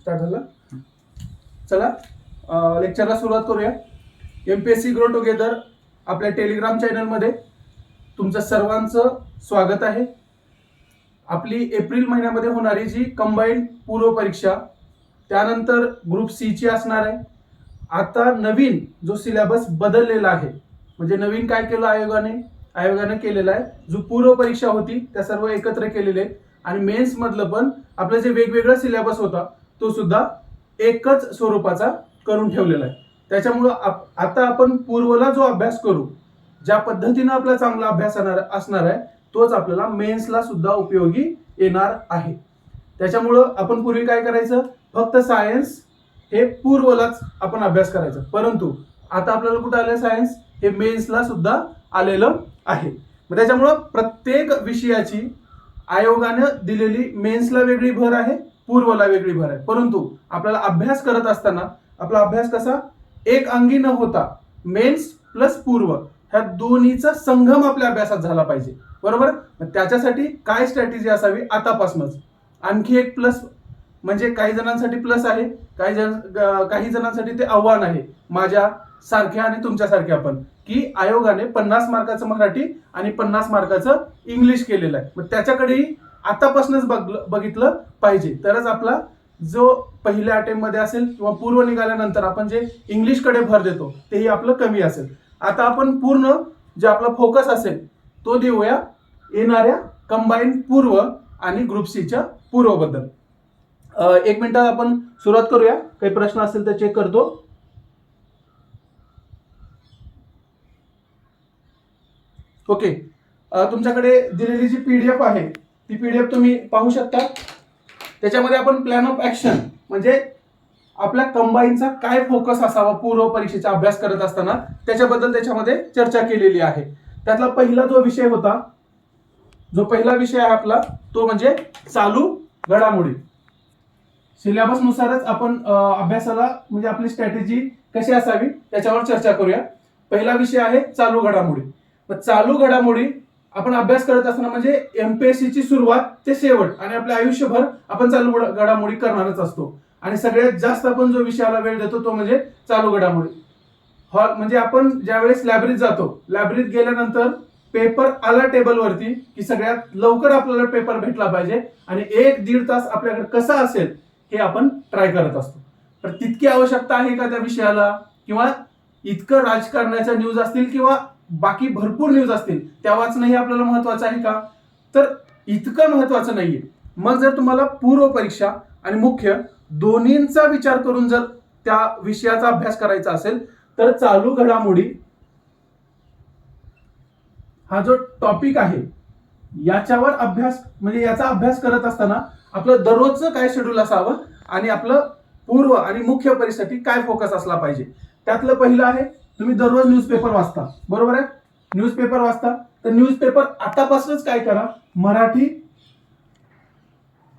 Start झालं. चला लेक्चरला सुरुवात करूया. MPSC ग्रो टुगेदर आपल्या टेलिग्राम चॅनलमध्ये तुमचं सर्वांचं स्वागत आहे. आपली एप्रिल महिन्यामध्ये होणारी जी कंबाईंड पूर्व परीक्षा, त्यानंतर ग्रुप सी ची असणार आहे. आता नवीन जो सिलेबस बदललेला आहे, म्हणजे नवीन काय केलं आयोगाने केलेला आहे, जो पूर्व परीक्षा होती त्या सर्व एकत्र केलेले आणि मेन्स मधलं पण आपलं जे वेगवेगळा सिलेबस होता तो सुद्धा एकच स्वरूपाचा करून ठेवलेला आहे. त्याच्यामुळं आता आपण पूर्वला जो अभ्यास करू, ज्या पद्धतीने आपला चांगला अभ्यास असणार आहे तोच आपल्याला मेन्सला सुद्धा उपयोगी येणार आहे. त्याच्यामुळं आपण पूर्वी काय करायचं, फक्त सायन्स हे पूर्वलाच आपण अभ्यास करायचा, परंतु आता आपल्याला कुठं आलं, सायन्स हे मेन्सला सुद्धा आलेलं आहे. मग त्याच्यामुळं प्रत्येक विषयाची आयोगाने दिलेली मेन्सला वेगळी भर आहे, पूर्वला वेगळी भर आहे. परंतु आपल्याला अभ्यास करत असताना आपला अभ्यास कसा एक अंगी न होता मेन्स प्लस पूर्व ह्या दोन्हीचा संगम आपल्या अभ्यासात झाला पाहिजे, बरोबर. त्याच्यासाठी काय स्ट्रॅटेजी असावी आतापासूनच. आणखी एक प्लस म्हणजे काही जणांसाठी प्लस आहे, काही जणांसाठी ते आव्हान आहे, माझ्या सारख्या आणि तुमच्या सारख्या पण, की आयोगाने 50 मार्काचं मराठी आणि 50 मार्काचं इंग्लिश केलेलं आहे. मग त्याच्याकडेही आतापासूनच बघितलं पाहिजे, तरच आपला जो पहिल्या अटेम्प्ट मध्ये असेल किंवा पूर्व निघाल्यानंतर आपण जे इंग्लिश कडे भर देतो तेही आपलं कमी असेल. आता आपण पूर्ण जे आपला फोकस असेल तो देऊया येणाऱ्या कंबाईंड पूर्व आणि ग्रुप सी च्या पूर्व बद्दल. एक मिनिटात आपण सुरुवात करूया. काही प्रश्न असेल तर चेक करतो. ओके, तुमच्याकडे दिलेली जी पीडीएफ आहे ती पीडीएफ तुम्ही पाहू शकता. त्याच्यामध्ये आपण प्लॅन ऑफ ऍक्शन म्हणजे आपल्या कंबाईनचा काय फोकस असावा पूर्व परीक्षेचा अभ्यास करत असताना त्याच्याबद्दल त्याच्यामध्ये चर्चा केलेली आहे. त्यातला पहिला जो विषय होता, जो पहिला विषय आहे आपला तो म्हणजे चालू घडामोडी. सिलेबस नुसारच आपण अभ्यासाला म्हणजे आपली स्ट्रॅटेजी कशी असावी त्याच्यावर चर्चा करूया. पहिला विषय आहे चालू घडामोडी. चालू घडामोडी आपण अभ्यास करत असताना म्हणजे एमपीएससी ची सुरुवात ते शेवट आणि आपल्या आयुष्यभर आपण चालू घडामोडी करणारच असतो. आणि सगळ्यात जास्त आपण जो विषयाला वेळ देतो तो म्हणजे चालू घडामोडी. म्हणजे आपण ज्यावेळेस लायब्ररीत जातो, लायब्ररीत गेल्यानंतर पेपर आला टेबलवरती की सगळ्यात लवकर आपल्याला पेपर भेटला पाहिजे आणि 1-1.5 तास आपल्याकडे कसा असेल हे आपण ट्राय करत असतो. तर तितकी आवश्यकता आहे का त्या विषयाला, किंवा इतकं राजकारणाच्या न्यूज असतील किंवा बाकी भरपूर न्यूज असतील त्या वाचणं हे आपल्याला महत्वाचं आहे का, तर इतकं महत्वाचं नाहीये. मग जर तुम्हाला पूर्व परीक्षा आणि मुख्य दोन्हींचा विचार करून जर त्या विषयाचा अभ्यास करायचा असेल तर चालू घडामोडी हा जो टॉपिक आहे याच्यावर अभ्यास म्हणजे याचा अभ्यास करत असताना आपलं दररोजचं काय शेड्यूल असावं आणि आपलं पूर्व आणि मुख्य परीक्षेसाठी काय फोकस असला पाहिजे. त्यातलं पहिलं आहे, तुम्ही दररोज न्यूजपेपर वाचता, बरोबर आहे. न्यूजपेपर वाचता तर न्यूजपेपर आतापासूनच काय करा, मराठी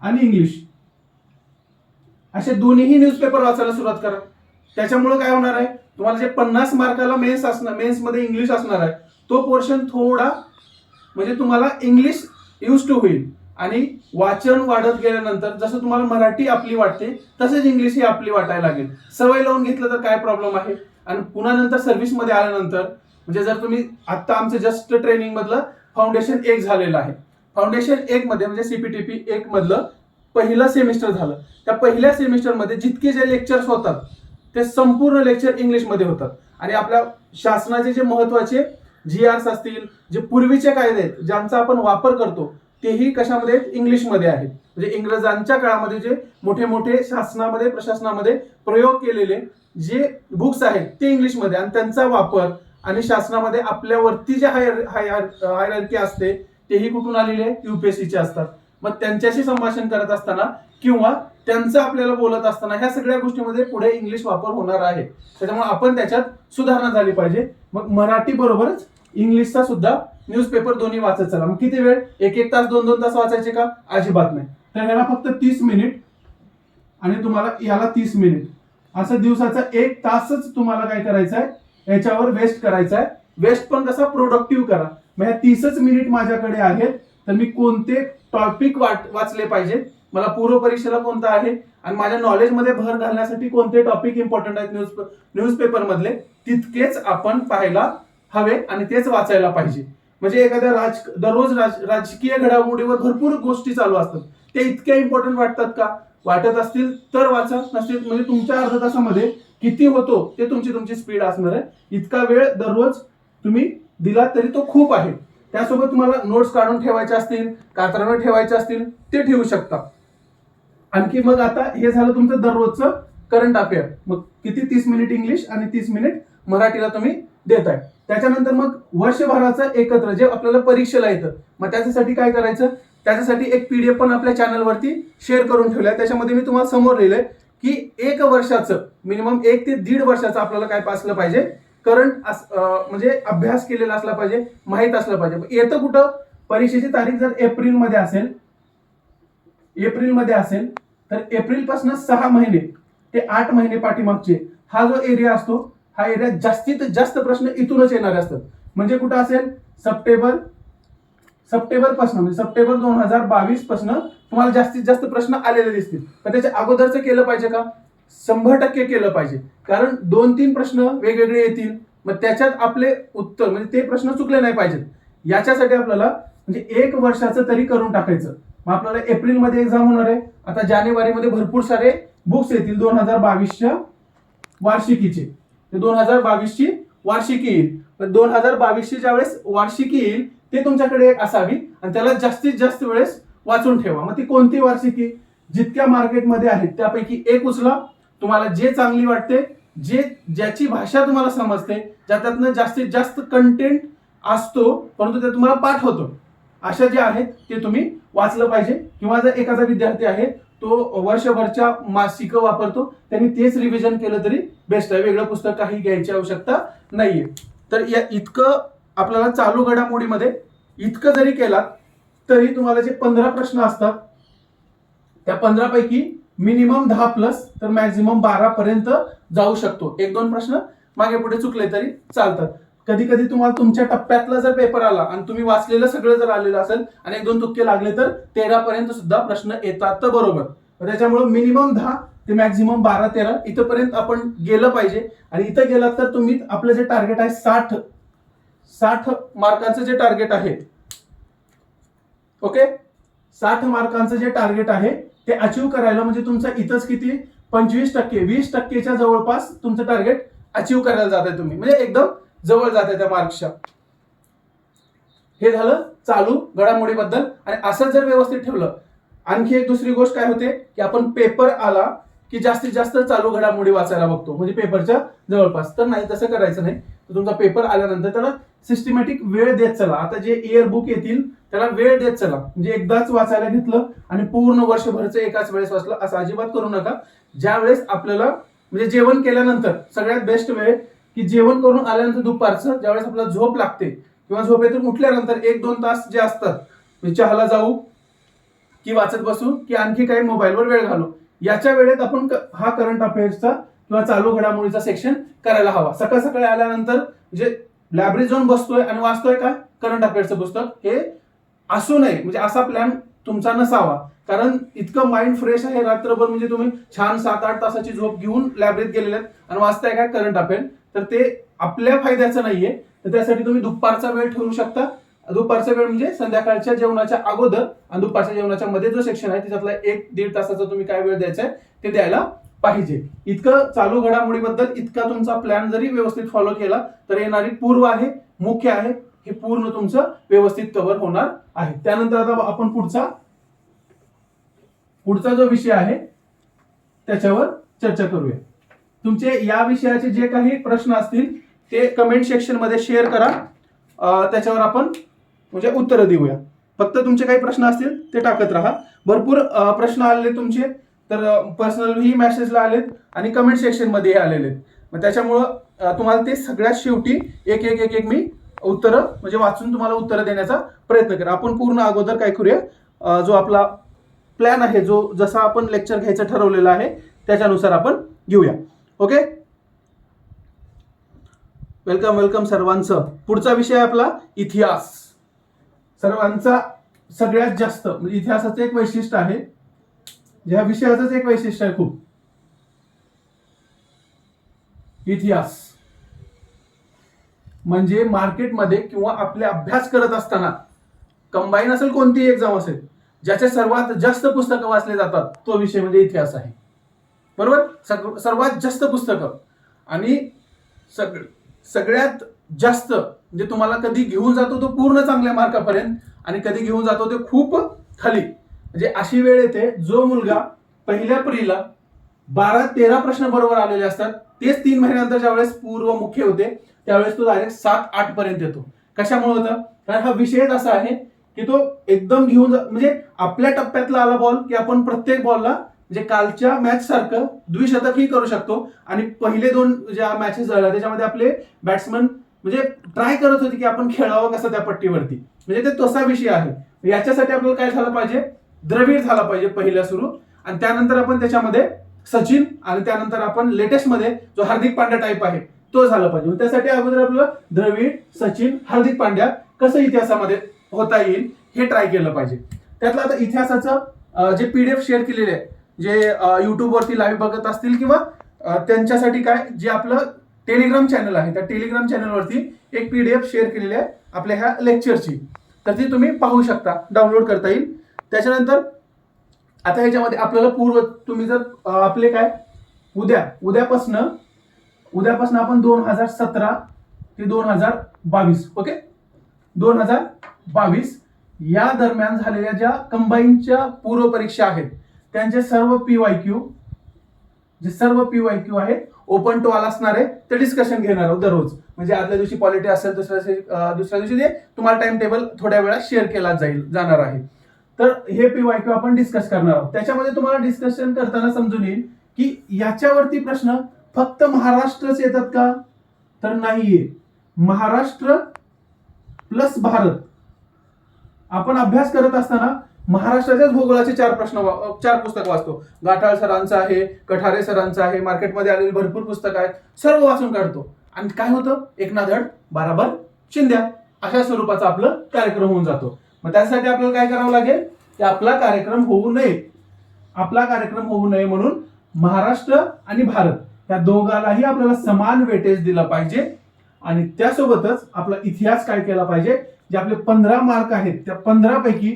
आणि इंग्लिश असे दोन्हीही न्यूजपेपर वाचायला सुरुवात करा. त्याच्यामुळे काय होणार आहे, तुम्हाला जे 50 मार्काला मेन्स मध्ये इंग्लिश असणार आहे तो पोर्शन थोडा म्हणजे तुम्हाला इंग्लिश यूज टू होईल आणि वाचन वाढत गेल्यानंतर जसं तुम्हाला मराठी आपली वाटते तसेच इंग्लिश ही आपली वाटायला लागेल. सवय लावून घेतलं तर काय प्रॉब्लेम आहे. आणि पुन्हा नंतर सर्व्हिस मध्ये आल्यानंतर म्हणजे जर तुम्ही आता आमचं जस्ट ट्रेनिंग मधलं फाउंडेशन 1 झालेलं आहे, फाउंडेशन 1 मध्ये म्हणजे सीपीटीपी 1 मधलं पहिलं सेमिस्टर झालं. त्या पहिल्या सेमिस्टर मध्ये जितके जे लेक्चर्स होतात ते संपूर्ण लेक्चर इंग्लिश मध्ये होतात आणि आपल्या शासनाचे जे महत्वाचे GRs असतील, जे पूर्वीचे कायदे आहेत ज्यांचा आपण वापर करतो तेही कशामध्ये इंग्लिशमध्ये आहेत. म्हणजे इंग्रजांच्या काळामध्ये जे मोठे मोठे शासनामध्ये प्रशासनामध्ये प्रयोग केलेले जे बुक्स आहेत ते इंग्लिशमध्ये आणि त्यांचा वापर आणि शासनामध्ये आपल्यावरती जे हायरार्की असते तेही कुठून आलेले आहे, UPSC चे असतात. मग त्यांच्याशी संभाषण करत असताना किंवा त्यांचं आपल्याला बोलत असताना ह्या सगळ्या गोष्टींमध्ये पुढे इंग्लिश वापर होणार आहे. त्याच्यामुळे आपण त्याच्यात सुधारणा झाली पाहिजे. मग मराठी बरोबरच इंग्लिशचा सुद्धा न्यूजपेपर दोन्ही वाचत चला. मग किती वेळ, 1-1 तास 2-2 तास वाचायचे का, अजिबात नाही. तर ह्याला फक्त 30 मिनिट आणि तुम्हाला याला 30 मिनिट असं दिवसाचा 1 तासच तुम्हाला काय करायचं आहे याच्यावर वेस्ट करायचा आहे. वेस्ट पण कसा प्रोडक्टिव्ह करा. मग ह्या 30च मिनिट माझ्याकडे आहेत तर मी कोणते टॉपिक वाचले पाहिजे मला पूर्व परीक्षेला कोणता आहे आणि माझ्या नॉलेजमध्ये भर घालण्यासाठी कोणते टॉपिक इम्पॉर्टंट आहेत न्यूजपेपर मधले, तितकेच आपण पाहायला हवे आणि तेच वाचायला पाहिजे. म्हणजे एखाद्या दररोज राजकीय घडामोडीवर भरपूर गोष्टी चालू असतात, ते इतक्या इम्पॉर्टंट वाटतात का? वाटत असतील तर वाचा, नसतील म्हणजे तुमच्या अर्ध्या तासामध्ये किती होतो ते तुमची स्पीड असणार आहे. इतका वेळ दररोज तुम्ही दिला तरी तो खूप आहे. त्यासोबत तुम्हाला नोट्स काढून ठेवायच्या असतील, कात्रणे ठेवायचे असतील ते ठेवू शकता. आणखी मग आता हे झालं तुमचं दररोजचं करंट अफेअर. मग किती 30 मिनिट इंग्लिश आणि 30 मिनिट मराठीला तुम्ही देताय. त्याच्यानंतर मग वर्षभराचं एकत्र जे आपल्याला परीक्षेला येतं, मग त्याच्यासाठी काय करायचं, त्याच्यासाठी एक पीडीएफ पण आपल्या चॅनलवरती शेअर करून ठेवलाय. त्याच्यामध्ये मी तुम्हाला समोर लिहिलंय की 1 वर्षाचं मिनिमम 1 ते 1.5 वर्षाचं आपल्याला काय असलं पाहिजे, करंट म्हणजे अभ्यास केलेला असला पाहिजे, माहित असलं पाहिजे. येतं कुठं, परीक्षेची तारीख जर एप्रिलमध्ये असेल तर एप्रिल पासून 6 महिने ते 8 महिने पाठीमागचे हा जो एरिया असतो, हा एरिया जास्तीत जास्त प्रश्न इथूनच येणारे असतात. म्हणजे कुठं असेल, सप्टेंबर पासून म्हणजे सप्टेंबर 2022 पासून तुम्हाला जास्तीत जास्त प्रश्न आलेले दिसतील. पण त्याच्या अगोदरचं केलं पाहिजे का? 100% केलं पाहिजे. कारण 2-3 प्रश्न वेगवेगळे येतील, मग त्याच्यात आपले उत्तर म्हणजे ते प्रश्न चुकले नाही पाहिजेत. याच्यासाठी आपल्याला म्हणजे 1 वर्षाचं तरी करून टाकायचं. मग आपल्याला एप्रिलमध्ये एक्झाम होणार आहे. आता जानेवारीमध्ये भरपूर सारे बुक्स येतील 2022च्या वार्षिकीचे. 2022ची वार्षिकी येईल. 2022ची ज्यावेळेस वार्षिकी येईल ते तुमच्याकडे एक असावी आणि त्याला जास्तीत जास्त वेळेस वाचून ठेवा. मग ती कोणती वार्षिकी, जितक्या मार्केटमध्ये आहेत त्यापैकी एक उचला. तुम्हाला जे चांगली वाटते, ज्याची भाषा तुम्हाला समजते, ज्याच्यातनं जास्तीत जास्त कंटेंट असतो परंतु ते तुम्हाला पाठ होतो, अशा जे आहेत ते तुम्ही वाचलं पाहिजे. किंवा जर एखादा विद्यार्थी आहे तो वर्षभरच्या मासिक वापरतो, त्यांनी तेच रिव्हिजन केलं तरी बेस्ट आहे. वेगळं पुस्तक काही घ्यायची आवश्यकता नाहीये. तर या इतकं आपल्याला चालू घडामोडीमध्ये इतकं जरी केला तरी तुम्हाला जे 15 प्रश्न असतात त्या 15 पैकी मिनिमम 10+ तर मॅक्झिमम 12 पर्यंत जाऊ शकतो. 1-2 प्रश्न मागे पुढे चुकले तरी चालतात. कधी कधी तुम्हाला तुमच्या टप्प्यातला जर पेपर आला आणि तुम्ही वाचलेलं सगळं जर आलेलं असेल आणि 1-2 तुक्के लागले तर 13 पर्यंत सुद्धा प्रश्न येतात बरोबर. त्याच्यामुळे मिनिमम 10 ते मॅक्झिमम 12-13 इथपर्यंत आपण गेलं पाहिजे. आणि इथं गेलात तर तुम्ही आपलं जे टार्गेट आहे 60 मार्कांचं जे टार्गेट आहे, ओके, 60 मार्कांचं जे टार्गेट आहे ते अचीव करायला म्हणजे तुमचं इथंच किती 25%, 20%च्या जवळपास तुमचं टार्गेट अचीव करायला जाताय तुम्ही, म्हणजे एकदम जवळ जाते त्या मार्क्सच्या. हे झालं चालू घडामोडीबद्दल. आणि असं जर व्यवस्थित ठेवलं, आणखी एक दुसरी गोष्ट काय होते की आपण पेपर आला की जास्तीत जास्त चालू घडामोडी वाचायला बघतो, म्हणजे पेपरच्या जवळपास. तर नाही, तसं करायचं नाही. तर तुमचा पेपर आल्यानंतर त्याला सिस्टमॅटिक वेळ देत चला. आता जे इयर बुक येतील त्याला वेळ देत चला. म्हणजे एकदाच वाचायला घेतलं आणि पूर्ण वर्षभरचं एकाच वेळेस वाचलं असं अजिबात करू नका. ज्या वेळेस आपल्याला म्हणजे जेवण केल्यानंतर सगळ्यात बेस्ट वेळ की जेवण करून आल्यानंतर दुपारचं ज्यावेळेस आपल्याला झोप लागते किंवा झोपेतून उठल्यानंतर 1-2 तास जे असतात, म्हणजे चहाला जाऊ की वाचत बसू की आणखी काही मोबाईलवर वेळ घालू, याच्या वेळेत आपण हा करंट अफेअर्सचा किंवा चालू घडामोडीचा सेक्शन करायला हवा. सकाळ सकाळी आल्यानंतर म्हणजे लायब्ररी जाऊन बसतोय आणि वाचतोय काय करंट अफेअर्सचं पुस्तक, हे असू नये. म्हणजे असा प्लॅन तुमचा नसावा. कारण इतकं माइंड फ्रेश आहे रात्रभर, म्हणजे तुम्ही छान 7-8 तासाची झोप घेऊन लायब्ररीत गेलेले आणि वाचताय काय करंट अफेअर, तर ते आपल्या फायद्याचं नाहीये. तर त्यासाठी तुम्ही दुपारचा वेळ ठेवू शकता. दुपारचा वेळ म्हणजे संध्याकाळच्या जेवणाच्या अगोदर आणि दुपारच्या जेवणाच्या मध्ये जो सेक्शन आहे त्याच्यातला 1-1.5 तासाचा तुम्ही काय वेळ द्यायचा आहे ते द्यायला पाहिजे. इतकं चालू घडामोडीबद्दल इतका तुमचा प्लॅन जरी व्यवस्थित फॉलो केला तर येणारी पूर्व आहे, मुख्य आहे, हे पूर्ण तुमचं व्यवस्थित कव्हर होणार आहे. त्यानंतर आता आपण पुढचा जो विषय आहे त्याच्यावर चर्चा करूया. तुमचे या विषयाचे जे काही प्रश्न असतील ते कमेंट सेक्शन मध्ये शेअर करा. त्याच्यावर आपण म्हणजे उत्तरं देऊया. फक्त तुमचे काही प्रश्न असतील ते टाकत राहा. भरपूर प्रश्न आलेले तुमचे, तर पर्सनली मेसेजला आलेत आणि कमेंट सेक्शन मध्ये आलेले आहेत. मग त्याच्यामुळं तुम्हाला ते सगळ्यात शेवटी एक मी उत्तरं म्हणजे वाचून तुम्हाला उत्तरं देण्याचा प्रयत्न करा. आपण पूर्ण अगोदर काय करूया, जो आपला प्लॅन आहे, जो जसा आपण लेक्चर घ्यायचं ठरवलेलं आहे त्याच्यानुसार आपण घेऊया. ओके, वेलकम सर्वांचं. पुढचा विषय आपला इतिहास. सर्वांचा सगळ्यात जास्त म्हणजे इतिहासाचं एक वैशिष्ट्य आहे ह्या विषयाचंच एक वैशिष्ट्य आहे खूप, इतिहास. म्हणजे मार्केटमध्ये किंवा आपले अभ्यास करत असताना कंबाईन असेल कोणतीही एक्झाम असेल, ज्याचे सर्वात जास्त पुस्तकं वाचले जातात तो विषय म्हणजे इतिहास आहे. बरोबर, सर्वात जास्त पुस्तकं. आणि सगळ्यात जास्त म्हणजे तुम्हाला कधी घेऊन जातो तो पूर्ण चांगल्या मार्कापर्यंत आणि कधी घेऊन जातो ते खूप खाली. म्हणजे अशी वेळ येते जो मुलगा पहिल्या प्रीला 12-13 प्रश्न बरोबर आलेले असतात, तेच 3 महिन्यानंतर ज्यावेळेस पूर्व मुख्य होते त्यावेळेस तो डायरेक्ट 7-8 पर्यंत येतो. कशामुळे होतं? कारण हा विषयच असा आहे की तो एकदम घेऊन म्हणजे आपल्या टप्प्यातला आला बॉल की आपण प्रत्येक बॉलला म्हणजे कालच्या मॅच सारखं द्विशतकही करू शकतो. आणि पहिले 2 ज्या मॅचेस झाल्या त्याच्यामध्ये आपले बॅट्समन म्हणजे ट्राय करत होते की आपण खेळावं कसं त्या पट्टीवरती, म्हणजे ते तसा विषय आहे. याच्यासाठी आपल्याला काय झालं पाहिजे? द्रविड झाला पाहिजे पहिल्या सुरू, आणि त्यानंतर आपण त्याच्यामध्ये सचिन, आणि त्यानंतर आपण लेटेस्ट मध्ये जो हार्दिक पांड्या टाईप आहे तो झाला पाहिजे. त्यासाठी अगोदर आपलं द्रविड, सचिन, हार्दिक पांड्या कसं इतिहासामध्ये होता येईल हे ट्राय केलं पाहिजे. त्यातलं आता इतिहासाचं जे पीडीएफ शेअर केलेले आहे, जे युट्यूबवरती लाईव्ह बघत असतील किंवा त्यांच्यासाठी काय, जे आपलं टेलिग्राम चॅनल आहे त्या टेलिग्राम चॅनलवरती एक पीडीएफ शेअर केलेली आहे आपल्या ह्या लेक्चरची, तर ती तुम्ही पाहू शकता, डाउनलोड करता येईल. त्याच्यानंतर आता ह्याच्यामध्ये आपल्याला तुम्ही जर आपले काय उद्यापासून आपण 2017 ते 2022 ओके 2022 या दरम्यान झालेल्या ज्या कंबाईनच्या पूर्व परीक्षा आहेत त्यांचे सर्व पीवायक्यू आहेत ओपन टू ऑल असणार आहे, ते डिस्कशन घेणार आहोत दररोज. म्हणजे आदल्या दिवशी पॉलिटी असेल, दुसऱ्या दिवशी ते तुम्हाला टाइम टेबल थोड्या वेळात शेअर केला जाणार आहे. तर हे पीवायक्यू आपण डिस्कस करणार आहोत. त्याच्यामध्ये तुम्हाला डिस्कशन करताना समजून येईल की याच्यावरती प्रश्न फक्त महाराष्ट्रच येतात का? तर नाहीये. महाराष्ट्र प्लस भारत आपण अभ्यास करत असताना महाराष्ट्राच्याच भूगोलाचे 4 पुस्तक वाचतो. गाठाळ सरांचं आहे, कठारे सरांचं आहे, मार्केटमध्ये आलेली भरपूर पुस्तकं आहेत, सर्व वाचून काढतो. आणि काय होतं? एक ना धड बराबर चिंध्या, अशा स्वरूपाचा आपलं कार्यक्रम होऊन जातो. मग त्यासाठी आपल्याला काय करावं लागेल की आपला कार्यक्रम होऊ नये म्हणून महाराष्ट्र आणि भारत या दोघालाही आपल्याला समान वेटेज दिलं पाहिजे. आणि त्यासोबतच आपला इतिहास काय केला पाहिजे, जे आपले 15 मार्क आहेत त्या 15 पैकी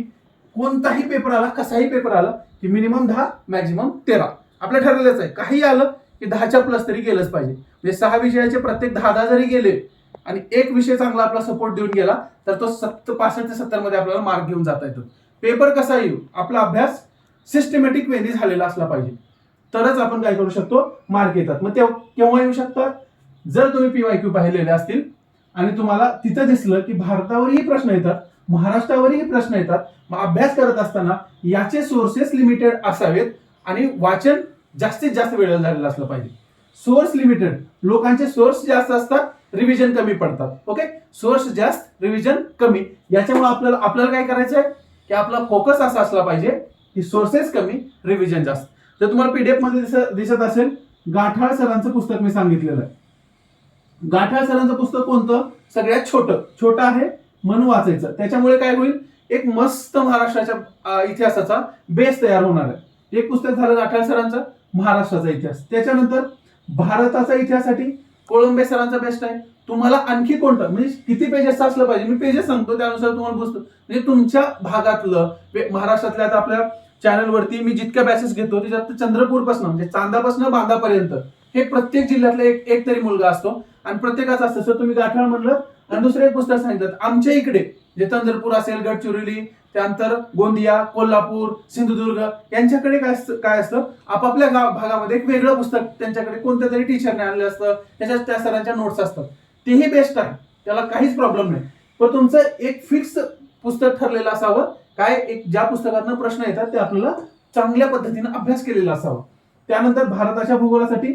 कोणताही पेपर आला, कसाही पेपर आला की मिनिमम 10 मॅक्झिमम 13 आपलं ठरलेलंच आहे. काही आलं की 10च्या प्लस तरी गेलंच पाहिजे. म्हणजे 6 विषयाचे प्रत्येक 10 जरी गेले आणि एक विषय चांगला आपला सपोर्ट देऊन गेला तर तो 65 ते 70 मध्ये आपल्याला मार्क घेऊन जाता येतो. पेपर कसा येऊ, आपला अभ्यास सिस्टमॅटिक वेनी झालेला असला पाहिजे, तरच आपण काय करू शकतो, मार्क येतात. मग ते केव्हा येऊ शकतात? जर तुम्ही पीवायक्यू पाहिलेले असतील आणि तुम्हाला तिथं दिसलं की भारतावरही प्रश्न येतात, महाराष्ट्रावरही प्रश्न येतात, मग अभ्यास करत असताना याचे सोर्सेस लिमिटेड असावेत आणि वाचन जास्तीत जास्त वेळ झालेलं असलं पाहिजे. सोर्स लिमिटेड, लोकांचे सोर्स जास्त असतात, रिव्हिजन कमी पडतात. ओके, सोर्स जास्त, रिव्हिजन कमी. याच्यामुळे आपल्याला काय करायचं आहे की आपला फोकस असा असला पाहिजे की सोर्सेस कमी, रिव्हिजन जास्त. जर तुम्हाला पीडीएफ मध्ये दिसत असेल, गाठाळ सरांचं पुस्तक मी सांगितलेलं आहे. गाठाळ सरांचं पुस्तक कोणतं? सगळ्यात छोटं आहे म्हणून वाचायचं. त्याच्यामुळे काय होईल, एक मस्त महाराष्ट्राच्या इतिहासाचा बेस तयार होणार आहे. एक पुस्तक झालं गाठाळ सरांचं महाराष्ट्राचा इतिहास. त्याच्यानंतर भारताचा इतिहासासाठी कोळंबे सरांचा बेस्ट आहे. तुम्हाला आणखी कोणतं म्हणजे किती पेजेस असलं पाहिजे, मी पेजेस सांगतो त्यानुसार तुम्हाला पुस्तक म्हणजे तुमच्या भागातलं महाराष्ट्रातल्या. आता आपल्या चॅनलवरती मी जितक्या बॅचेस घेतो त्याच्यात चंद्रपूरपासून म्हणजे चांदापासून बांधापर्यंत हे प्रत्येक जिल्ह्यातला एक तरी मुलगा असतो आणि प्रत्येकाचा असतं. सर तुम्ही गाठाळ म्हणलं आणि दुसरं एक पुस्तक सांगितलं, आमच्या इकडे जे चंद्रपूर असेल, गडचिरोली, त्यानंतर गोंदिया, कोल्हापूर, सिंधुदुर्ग यांच्याकडे काय असतं, आपापल्या भागामध्ये एक वेगळं पुस्तक त्यांच्याकडे कोणत्या तरी टीचरने आणलं असतं, त्याच्यात त्या सरांच्या नोट्स असतात. तेही बेस्ट आहे, त्याला काहीच प्रॉब्लेम नाही. पण तुमचं एक फिक्स पुस्तक ठरलेलं असावं, काय एक ज्या पुस्तकातनं प्रश्न येतात ते आपल्याला चांगल्या पद्धतीने अभ्यास केलेला असावा. त्यानंतर भारताच्या भूगोलासाठी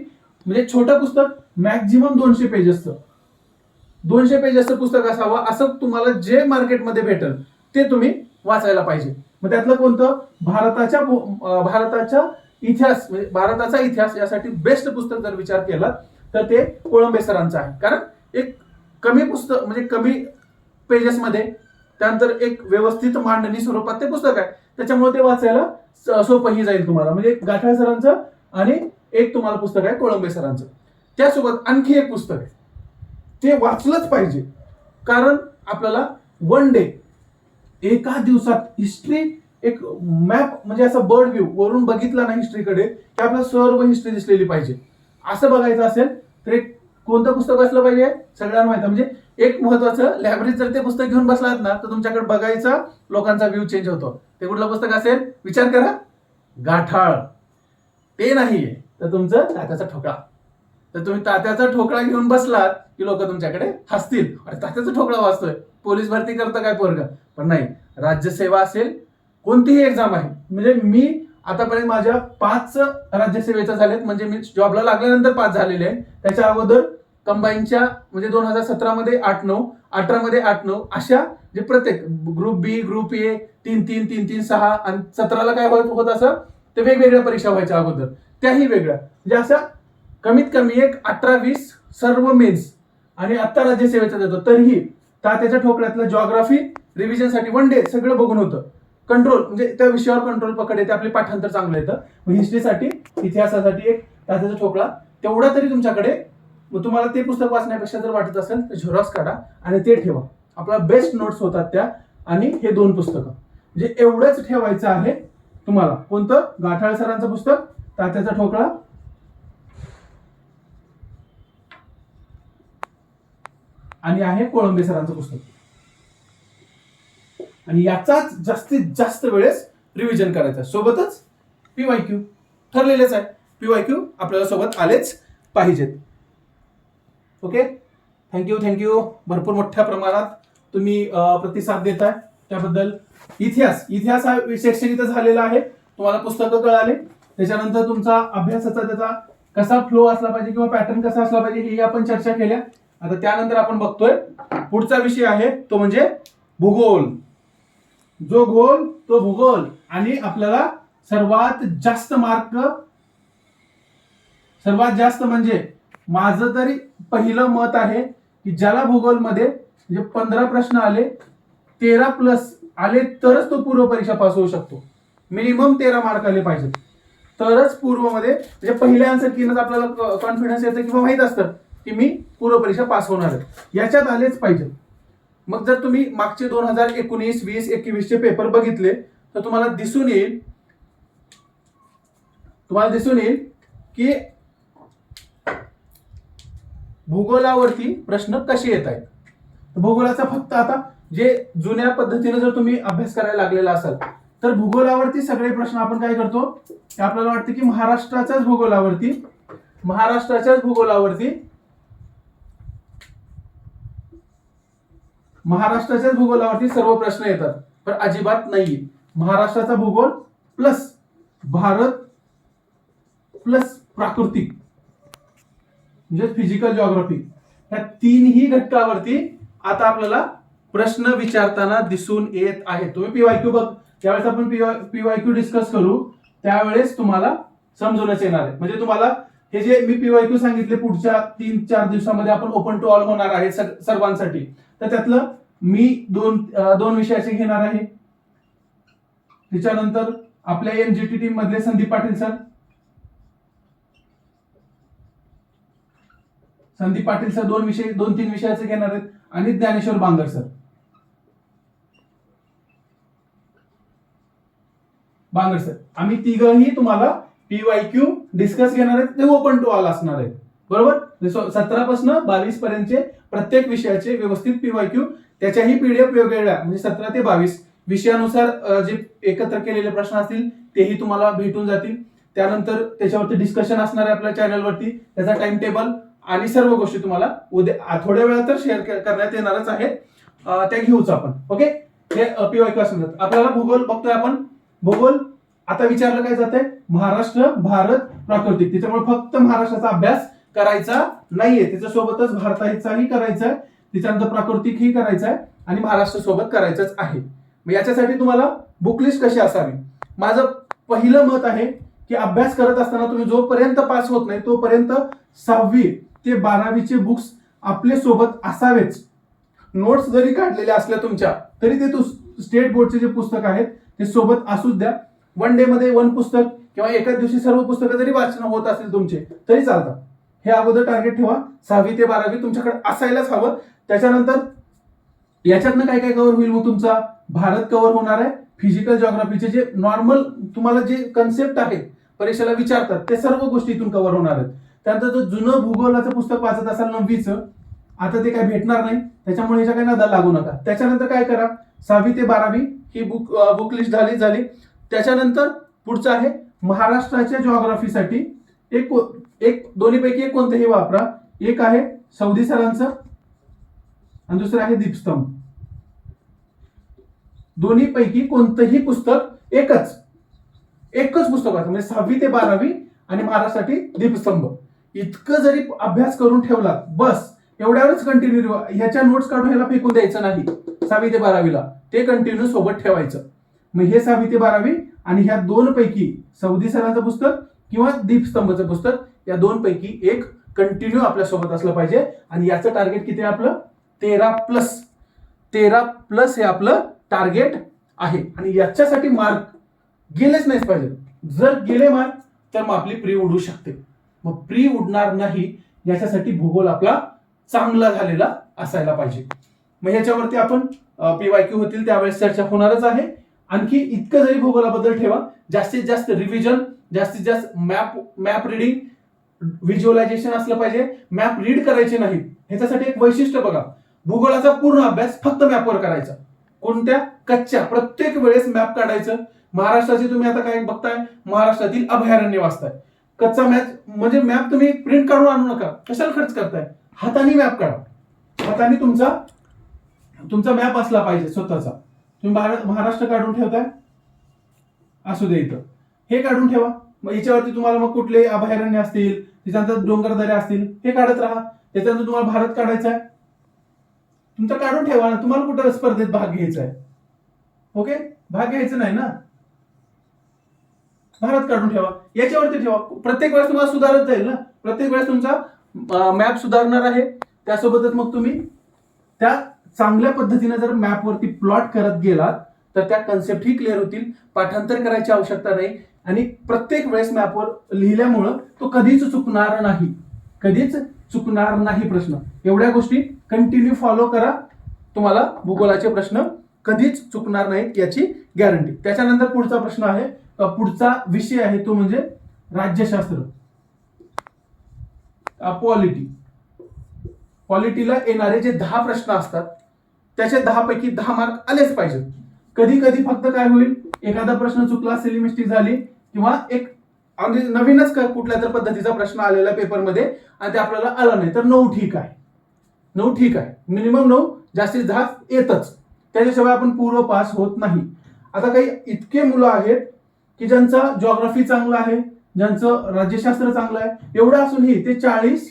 म्हणजे छोटं पुस्तक मॅक्झिमम 200 पेजेसचं पुस्तक असावं. असं तुम्हाला जे मार्केटमध्ये भेटेल ते तुम्ही वाचायला पाहिजे. मग त्यातलं कोणतं? भारताचा इतिहास यासाठी बेस्ट पुस्तक जर विचार केला तर ते कोळंबे सरांचं आहे. कारण एक कमी पुस्तक म्हणजे कमी पेजेसमध्ये त्यानंतर एक व्यवस्थित मांडणी स्वरूपात ते पुस्तक आहे. त्याच्यामुळे ते वाचायला सोपंही जाईल तुम्हाला. म्हणजे गाठाळ सरांचं आणि एक तुम्हाला पुस्तक आहे कोळंबे सरांचं. त्यासोबत आणखी एक पुस्तक आहे, ते वाचलंच पाहिजे. कारण आपल्याला वन डे, एका दिवसात हिस्ट्री, एक मॅप म्हणजे असं बर्ड व्ह्यू वरून बघितला ना हिस्ट्रीकडे, की आपल्याला सर्व हिस्ट्री दिसलेली पाहिजे. असं बघायचं असेल तर एक कोणतं पुस्तक असलं पाहिजे सगळ्यांना माहिती. म्हणजे एक महत्वाचं, लायब्ररीत जर ते पुस्तक घेऊन बसलात ना तर तुमच्याकडे बघायचा लोकांचा व्ह्यू चेंज होतो. ते कुठलं पुस्तक असेल विचार करा, गाठाळ. ते नाहीये तर तुमचं तात्याचा ठोकळा. तर तुम्ही तात्याचा ठोकळा घेऊन बसलात की लोक तुमच्याकडे हसतील, अरे तात्याचा ठोकळा वाचतोय, पोलीस भरती करतं काय पोरग. पण नाही, राज्यसेवा असेल, कोणतीही एक्झाम आहे. म्हणजे मी आतापर्यंत माझ्या 5 राज्यसेवेच्या झालेत. म्हणजे मी जॉबला लागल्यानंतर 5 झालेले आहे. त्याच्या अगोदर कंबाईनच्या म्हणजे 2017 मध्ये 8-9, 18 मध्ये 8-9 अशा, जे प्रत्येक ग्रुप बी, ग्रुप ए 3-3, 3-3, 6 आणि 17ला काय होत असं, ते वेगवेगळ्या परीक्षा व्हायच्या अगोदर, त्याही वेगळ्या. म्हणजे असं कमीत कमी एक 18-20 सर्व मेन्स आणि आता राज्यसेवेचा देतो. तरीही तात्याच्या ठोकळ्यातलं जॉग्राफी रिव्हिजनसाठी वन डे सगळं बघून होतं. कंट्रोल म्हणजे त्या विषयावर कंट्रोल पकड येते, आपले पाठांतर चांगलं येतं. हिस्ट्रीसाठी, इतिहासासाठी एक तात्याचा ठोकळा तेवढा तरी तुमच्याकडे. मग तुम्हाला ते पुस्तक वाचण्यापेक्षा जर वाटत असेल तर झेरॉक्स काढा आणि ते ठेवा. आपला बेस्ट नोट्स होतात त्या. आणि हे 2 पुस्तकं म्हणजे एवढंच ठेवायचं आहे तुम्हाला. कोणतं? गाठाळ सरांचं पुस्तक तात्याचा ठोकळा आणि आहे कोळंबे सरांचं पुस्तक. आणि याचाच जास्तीत जास्त वेळेस रिव्हिजन करायचं. सोबतच पीवायक्यू ठरलेलेच आहे. पीवायक्यू आपल्याला सोबत आलेच पाहिजेत. Okay, thank you. भरपूर मोठ्या प्रमाणात तुम्ही प्रतिसाद देताय त्याबद्दल. इतिहास हा सेक्शन इथं झालेला आहे. तुम्हाला पुस्तकं कळाले. त्याच्यानंतर तुमचा अभ्यासाचा त्याचा कसा फ्लो असला पाहिजे किंवा पॅटर्न कसा असला पाहिजे हे आपण चर्चा केल्या. आता त्यानंतर आपण बघतोय पुढचा विषय आहे तो म्हणजे भूगोल. जो गोल तो भूगोल. आणि आपल्याला सर्वात जास्त म्हणजे माझं तरी पहिलं मत आहे की ज्याला भूगोलमध्ये म्हणजे 15 प्रश्न आले, 13+ आले तरच तो पूर्व परीक्षा पास होऊ शकतो. मिनिमम 13 मार्क आले पाहिजेत तरच पूर्वमध्ये, म्हणजे पहिल्या आन्सर कीनच आपल्याला कॉन्फिडन्स येतं किंवा माहित असतं की मी पूर्व परीक्षा पास होणार आहे. याच्यात आलेच पाहिजे. मग जर तुम्ही मागचे 2019, 20, 21 चे पेपर बघितले तर तुम्हाला दिसून येईल की भूगोलावरती प्रश्न कसे येत आहेत. भूगोलाचा फक्त आता जे जुन्या पद्धतीने जर तुम्ही अभ्यास करायला लागलेला असाल तर भूगोलावरती सगळे प्रश्न आपण काय करतो, आपल्याला वाटतं की महाराष्ट्राच्याच भूगोलावरती सर्व प्रश्न येतात. पण अजिबात नाहीये. महाराष्ट्राचा भूगोल प्लस भारत प्लस प्राकृतिक म्हणजे फिजिकल जिओग्राफी, या 3ही घटकावरती आता आपल्याला प्रश्न विचारताना दिसून येत आहे. तुम्ही पीवायक्यू बघ, ज्यावेळेस आपण पीवायक्यू डिस्कस करू त्यावेळेस तुम्हाला समजूनच येणार आहे. म्हणजे तुम्हाला हे जे मी पीवायक्यू सांगितले पुढच्या 3-4 दिवसामध्ये आपण ओपन टू ऑल होणार आहे सर्वांसाठी, तर त्यातलं मी दोन विषयाचे घेणार आहे. त्याच्यानंतर आपल्या एमजीटी टीम मधले संदीप पाटील सर, संदीप पाटील सर 2-3 विषयाचे घेणार आहेत आणि ज्ञानेश्वर बांगर सर. आम्ही तिघही तुम्हाला पीवायक्यू डिस्कस घेणार आहेत. ते ओपन टू ऑल असणार आहेत. बरोबर. 17 पासून 22 पर्यंतचे प्रत्येक विषयाचे व्यवस्थित पीवायक्यू, त्याच्याही पीडीएफ वेगवेगळ्या म्हणजे 17 ते 22 विषयानुसार जे एकत्र केलेले प्रश्न असतील तेही तुम्हाला भेटून जातील. त्यानंतर त्याच्यावरती डिस्कशन असणार आहे आपल्या चॅनलवरती, त्याचा टाइम टेबल आणि सर्व गोष्टी तुम्हाला उद्या थोड्या वेळात तर शेअर करण्यात येणारच आहेत. त्या घेऊच आपण. ओके, हे पीवायक्यू असणार. आपल्याला भूगोल बघतोय आपण. भूगोल आता विचारलं काय जातंय, महाराष्ट्र, भारत, प्राकृतिक. त्याच्यामुळे फक्त महाराष्ट्राचा अभ्यास करायचा नाहीये, त्याच्यासोबतच भारताचाही करायचा आहे, त्याच्यानंतर प्राकृतिकही करायचा आहे आणि महाराष्ट्र सोबत करायचंच आहे. मग याच्यासाठी तुम्हाला बुकलिस्ट कशी असावी. माझं पहिलं मत आहे की अभ्यास करत असताना तुम्ही जोपर्यंत पास होत नाही तोपर्यंत 6वी ते 12वीचे बुक्स आपले सोबत असावेच. नोट्स जरी काढलेल्या असल्या तुमच्या तरी ते स्टेट बोर्डचे जे पुस्तक आहेत ते सोबत असूच द्या. वन डे मध्ये वन पुस्तक किंवा एकाच दिवशी सर्व पुस्तकं जरी वाचन होत असेल तुमचे तरी चालतात. हे अगोदर टार्गेट ठेवा. 6वी ते 12वी तुमच्याकडे असायलाच हवं. त्याच्यानंतर याच्यातनं काय काय कव्हर होईल? मग तुमचा भारत कव्हर होणार आहे. फिजिकल जिओग्राफीचे जे नॉर्मल तुम्हाला जे कन्सेप्ट आहेत परीक्षेला विचारतात ते सर्व गोष्टी इथून कव्हर होणार आहेत. त्यानंतर जर जुनं भूगोलाचं पुस्तक वाचत असाल 9वीचं, आता ते काय भेटणार नाही, त्याच्यामुळे ह्याच्या काही नादाला लागू नका. त्याच्यानंतर काय करा, 6वी ते 12वी ही बुक लिस्ट झाली. त्याच्यानंतर पुढचं आहे महाराष्ट्राच्या जिओग्राफीसाठी एक दोन्हीपैकी एक कोणतंही वापरा. एक आहे सौदी सरांचं आणि दुसरं आहे दीपस्तंभ. दोन्हीपैकी कोणतंही पुस्तक एकच पुस्तक वाचा. म्हणजे 6वी ते 12वी आणि महाराष्ट्रासाठी दीपस्तंभ इतकं जरी अभ्यास करून ठेवला बस, एवढ्यावरच कंटिन्यू. ह्याच्या नोट्स काढून ह्याला फेकून द्यायचं नाही. 6वी ते 12वीला ते कंटिन्यू सोबत ठेवायचं. मग हे 6वी ते 12वी आणि ह्या दोन पैकी सौदी सरांचं पुस्तक किंवा दीपस्तंभचं पुस्तक या दोन पैकी एक कंटिन्यू आपल्या सोबत असलं पाहिजे. आणि याचं टार्गेट किती आहे आपलं? 13+ हे आपलं टार्गेट आहे. आणि याच्यासाठी मार्क गेलेच नाहीच पाहिजे. जर गेले मार्क तर मग आपली प्री उडू शकते. मग प्री उडणार नाही याच्यासाठी भूगोल आपला चांगला झालेला असायला पाहिजे. मग ह्याच्यावरती आपण PYQ होतील त्यावेळेस चर्चा होणारच आहे. आणखी इतकं जरी भूगोलाबद्दल ठेवा, जास्तीत जास्त रिव्हिजन, जास्तीत जास्त मॅप रिडिंग, व्हिज्युअलायझेशन असलं पाहिजे. मॅप रीड करायचे नाहीत. ह्याच्यासाठी एक वैशिष्ट्य बघा, भूगोलाचा पूर्ण अभ्यास फक्त मॅपवर करायचा. कोणत्या? कच्च्या. प्रत्येक वेळेस मॅप काढायचं. महाराष्ट्राचे तुम्ही आता काय बघताय, महाराष्ट्रातील अभयारण्य वाचताय. कच्चा मॅप म्हणजे मॅप तुम्ही प्रिंट काढून आणू नका. कशाला खर्च करताय? हाताने मॅप काढा. हाताने तुमचा मॅप असला पाहिजे स्वतःचा. तुम्ही महाराष्ट्र काढून ठेवताय, असू दे इथं हे काढून ठेवा. मग याच्यावरती तुम्हाला मग कुठले अभयारण्य असतील, त्याच्यानंतर डोंगरदऱ्या असतील, हे काढत राहा. त्याच्यानंतर तुम्हाला भारत काढायचा आहे, तुमचं काढून ठेवा ना. तुम्हाला कुठं स्पर्धेत भाग घ्यायचा आहे? ओके, भाग घ्यायचा नाही ना. भारत काढून ठेवा, याच्यावरती ठेवा. प्रत्येक वेळेस तुम्हाला सुधारत जाईल ना. प्रत्येक वेळेस तुमचा मॅप सुधारणार आहे. त्यासोबतच मग तुम्ही त्या चांगल्या पद्धतीने जर मॅपवरती प्लॉट करत गेलात तर त्या कन्सेप्ट ही क्लिअर होतील. पाठांतर करायची आवश्यकता नाही. आणि प्रत्येक वेळेस मॅपवर लिहिल्यामुळं तो कधीच चुकणार नाही प्रश्न. एवढ्या गोष्टी कंटिन्यू फॉलो करा. तुम्हाला भूगोलाचे प्रश्न कधीच चुकणार नाहीत याची गॅरंटी. त्याच्यानंतर पुढचा प्रश्न आहे, पुढचा विषय आहे तो म्हणजे राज्यशास्त्र. पॉलिटीला येणारे जे 10 प्रश्न असतात त्याचे 10 पैकी 10 मार्क आलेच पाहिजेत. कधी कधी फक्त काय होईल, एखादा प्रश्न चुकला, सिली मिस्टेक झाली किंवा एक नवीनच कुठल्या तर पद्धतीचा प्रश्न आलेला पेपरमध्ये आणि ते आपल्याला आला नाही तर 9 ठीक आहे. मिनिमम 9, जास्तीत 10 येतच. त्याच्याशिवाय आपण पूर्ण पास होत नाही. आता काही इतके मुलं आहेत की ज्यांचा जिओग्राफी चांगला आहे, ज्यांचं राज्यशास्त्र चांगलं आहे, एवढं असूनही ते 40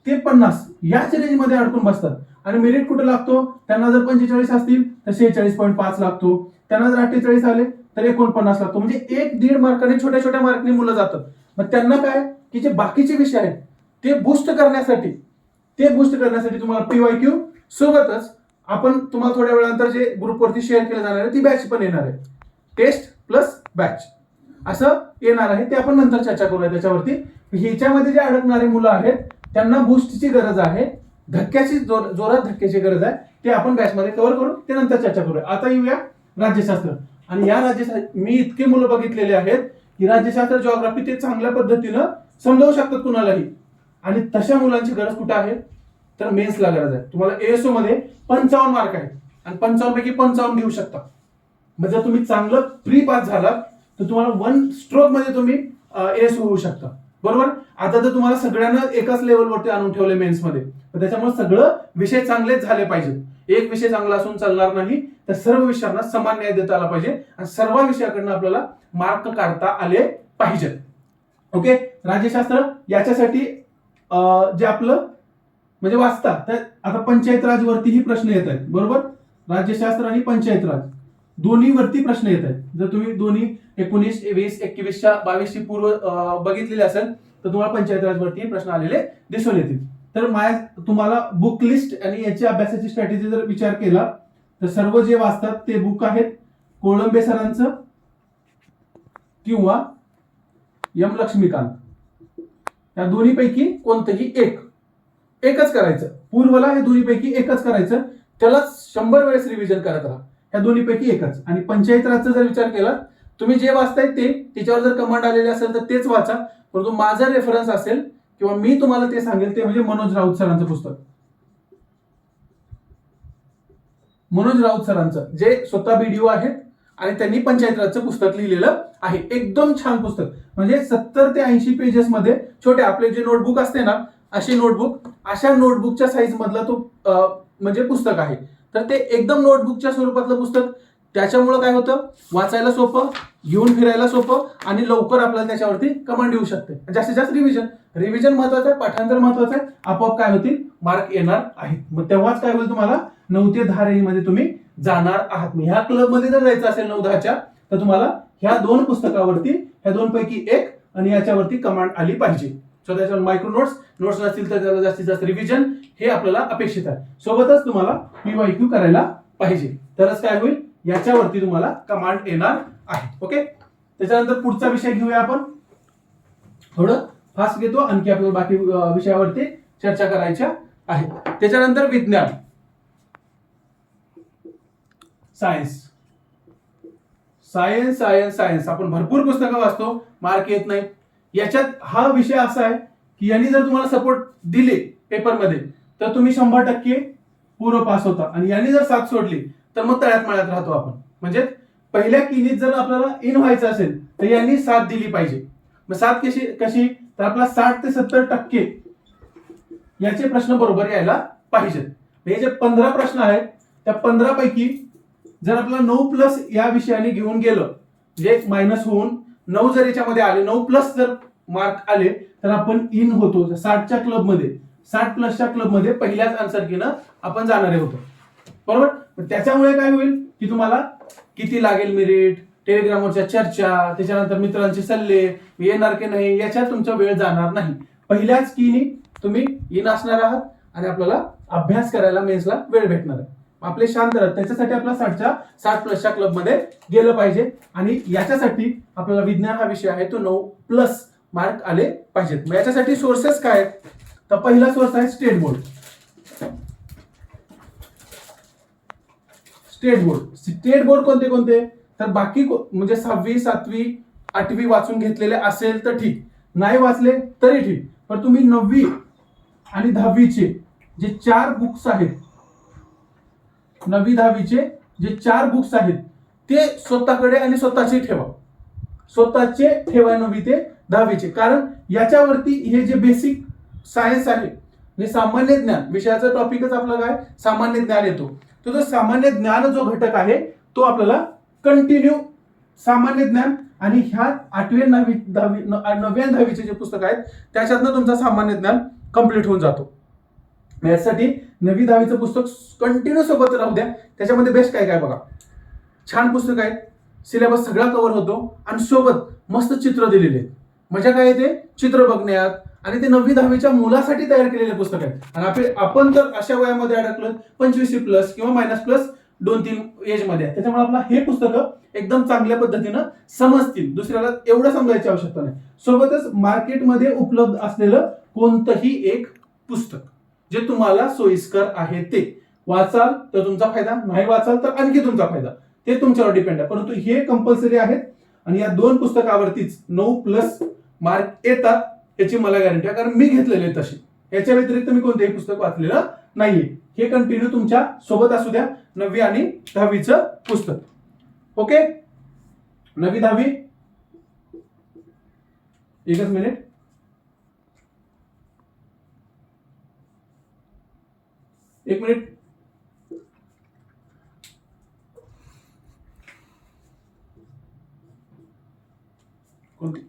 ते 50 याच रेंजमध्ये अडकून बसतात. आणि मेरिट कुठे लागतो? त्यांना जर 45 असतील तर 46.5 लागतो. त्यांना जर 48 आले तर 49 लागतो. म्हणजे 1-1.5 मार्काने, छोट्या मार्कने मुलं जातात. मग त्यांना काय की जे बाकीचे विषय आहेत ते बूस्ट करण्यासाठी तुम्हाला PYQ सोबतच आपण तुम्हाला थोड्या वेळानंतर जे ग्रुपवरती शेअर केलं जाणार आहे ती बॅच पण येणार आहे. टेस्ट प्लस बॅच असं येणार आहे. ते आपण नंतर चर्चा करूया त्याच्यावरती. ह्याच्यामध्ये जे अडकणारे मुलं आहेत त्यांना बूस्टची गरज आहे, जोरात धक्क्याची गरज आहे. ते आपण बॅचमध्ये कव्हर करू, ते नंतर चर्चा करूया. आता येऊया राज्यशास्त्र. आणि या राज्यशास्त्र मी इतके मुलं बघितलेले आहेत की राज्यशास्त्र, जिओग्राफी ते चांगल्या पद्धतीनं समजावू शकतात कुणालाही. आणि तशा मुलांची गरज कुठं आहे तर मेन्सला गरज आहे. तुम्हाला ASO मध्ये 55 मार्क आहेत आणि 55 पैकी 55 घेऊ शकता. म्हणजे जर तुम्ही चांगलं प्री पास झालात तर तुम्हाला 1 स्ट्रोक मध्ये तुम्ही ASO होऊ शकता. बरोबर. आता तर तुम्हाला सगळ्यांना एकाच लेवलवरती आणून ठेवले मेन्स मध्ये, त्याच्यामुळे सगळं विषय चांगलेच झाले पाहिजेत. एक विषय चांगला असून चालणार नाही, तर सर्व विषयांना समान न्याय देता आला पाहिजे आणि सर्व विषयाकडनं आपल्याला मार्क काढता आले पाहिजेत. ओके. राज्यशास्त्र याच्यासाठी जे आपलं म्हणजे वाचता तर आता पंचायत राज वरतीही प्रश्न येत आहेत. बरोबर. राज्यशास्त्र आणि पंचायत राज दोन्ही वरती प्रश्न येत आहेत. जर तुम्ही दोन्ही 19, 20, 21च्या 22ची पूर्व बघितलेली असेल तर तुम्हाला पंचायत राज वरती प्रश्न आलेले दिसून येतील. तर तुम्हाला बुक लिस्ट आणि याची अभ्यासाची स्ट्रॅटेजी जर विचार केला तर सर्व जे वाचतात ते बुक आहेत कोळंबे सरांचं किंवा एम लक्ष्मीकांत, या दोन्हीपैकी कोणतंही एकच करायचं. पूर्वला हे दोन्हीपैकी एकच करायचं, त्याला 100 वेळेस रिव्हिजन करत राहा. ह्या दोन्हीपैकी एकच. आणि पंचायत राजचा जर विचार केला, तुम्ही जे वाचताय ते त्याच्यावर जर कमांड आलेले असेल तर तेच वाचा, परंतु माझा रेफरन्स असेल किंवा मी तुम्हाला ते सांगेल ते म्हणजे मनोज राऊत सरांचं पुस्तक. मनोज राऊत सरांचं जे स्वतः बीडीओ आहेत आणि त्यांनी पंचायत राजचं पुस्तक लिहिलेलं आहे. एकदम छान पुस्तक, म्हणजे 70 ते 80 पेजेस मध्ये छोटे आपले जे नोटबुक असते ना, अशी नोटबुक, अशा नोटबुकच्या साईज मधला तो म्हणजे पुस्तक आहे. तर ते एकदम नोटबुकच्या स्वरूपातलं पुस्तक, त्याच्यामुळे काय होतं, वाचायला सोपं, घेऊन फिरायला सोपं आणि लवकर आपल्याला त्याच्यावरती कमांड येऊ शकते. जास्तीत जास्त रिव्हिजन महत्वाचं आहे, पाठांतर महत्वाचं आहे. आपोआप काय होतील, मार्क येणार आहेत. मग तेव्हाच काय होईल, तुम्हाला 9 ते 10 रेंज मध्ये तुम्ही जाणार आहात. मग ह्या क्लब मध्ये जर जायचं असेल 9-10च्या, तर तुम्हाला ह्या 2 पुस्तकावरती, ह्या 2 पैकी एक आणि याच्यावरती कमांड आली पाहिजे. सो त्याच्यावर मायक्रो नोट्स नसतील तर त्याला जास्तीत जास्त रिव्हिजन हे आपल्याला अपेक्षित आहे. सोबतच तुम्हाला PYQ करायला पाहिजे, तरच काय होईल, याच्यावरती तुम्हाला कमांड येणार आहे. ओके, त्याच्यानंतर पुढचा विषय घेऊया आपण. थोडं फास्ट घेतो, आणखी आपल्याला बाकी विषयावरती चर्चा करायच्या आहे. त्याच्यानंतर विज्ञान, सायन्स आपण भरपूर पुस्तकं वाचतो, मार्क येत नाही. याच्यात हा विषय असा आहे की यांनी जर तुम्हाला सपोर्ट दिले पेपरमध्ये तर तुम्ही 100% पूर्ण पास होता, आणि यांनी जर साथ सोडली तर मग तळ्यात मळ्यात राहतो आपण. म्हणजे पहिल्या किनीत जर आपल्याला इन व्हायचं असेल तर यांनी साथ दिली पाहिजे. मग साथ कशी तर आपला 60 ते 70% याचे प्रश्न बरोबर यायला पाहिजेत. हे जे 15 प्रश्न आहेत त्या 15 पैकी जर आपला 9+ या विषयाने घेऊन गेलं, जे मायनस होऊन 9 जर याच्यामध्ये आले, 9+ जर मार्क आले तर आपण इन होतो 60च्या क्लबमध्ये, 60+च्या क्लबमध्ये पहिल्याच आन्सर कीनं आपण जाणारे होतो. बरोबर. त्याच्यामुळे काय होईल की तुम्हाला किती लागेल मेरिट, टेलिग्रामवरच्या चर्चा, त्याच्यानंतर मित्रांचे सल्ले, येणार की नाही याच्यात तुमचा वेळ जाणार नाही. पहिल्याच कीनी तुम्ही इन असणार आहात आणि आपल्याला अभ्यास करायला मेन्सला वेळ भेटणार आहे. आपले शांत राहत, त्याच्यासाठी आपला 60+च्या क्लबमध्ये गेलं पाहिजे. आणि याच्यासाठी आपल्याला विज्ञान हा विषय आहे तो 9+ मार्क आले पाहिजेत. मग याच्यासाठी सोर्सेस काय आहेत, तर पहिला सोर्स आहे स्टेट बोर्ड. स्टेट बोर्ड कोणते तर बाकी म्हणजे 6वी 7वी 8वी वाचून घेतलेले असेल तर ठीक, नाही वाचले तरी ठीक, पण तुम्ही 9वी आणि 10वीचे जे 4 बुक्स आहेत, 9वी 10वीचे जे 4 बुक्स आहेत ते स्वतःकडे आणि स्वतःचे ठेवा. 9वी ते 10वीचे, कारण याच्यावरती हे जे बेसिक सायन्स आहे म्हणजे सामान्य ज्ञान, विषयाचा टॉपिकच आपला काय, सामान्य ज्ञान येतो. तो जो सामान्य ज्ञान जो घटक आहे तो आपल्याला कंटिन्यू सामान्य ज्ञान आणि ह्या 8वी 9वी 10वीचे जे पुस्तक आहेत त्याच्यातनं तुमचं सामान्य ज्ञान कंप्लीट होऊन जातो. यासाठी 9वी 10वीचं पुस्तक कंटिन्यू सोबत राहू द्या. त्याच्यामध्ये बेस्ट काय बघा, छान पुस्तक आहेत, सिलेबस सगळा कव्हर होतो आणि सोबत मस्त चित्र दिलेले आहेत. मजा काय येते चित्र बघण्यात, आणि ते 9वी 10वीच्या मुलासाठी तयार केलेले पुस्तक आहे. आणि आपण तर अशा वयामध्ये अडकलो 25+ किंवा -+2-3 एज मध्ये, त्याच्यामुळे आपला हे पुस्तकं एकदम चांगल्या पद्धतीनं समजतील, दुसऱ्याला एवढं समजायची आवश्यकता नाही. सोबतच मार्केटमध्ये उपलब्ध असलेलं कोणतंही एक पुस्तक जे तुम्हाला सोयीस्कर आहे ते वाचाल तर तुमचा फायदा, नाही वाचाल तर आणखी तुमचा फायदा, ते तुमच्यावर डिपेंड आहे. परंतु हे कंपल्सरी आहेत आणि या 2 पुस्तकावरतीच 9+ मार्क येतात याची मला गॅरंटी आहे, कारण मी घेतलेले तशी. याच्या व्यतिरिक्त मी कोणतेही पुस्तक वाचलेलं नाहीये. हे कंटिन्यू तुमच्या सोबत असू द्या, 9वी आणि 10वीचं पुस्तक. ओके, 9वी 10वी, एकच मिनिट. एक मिनिट.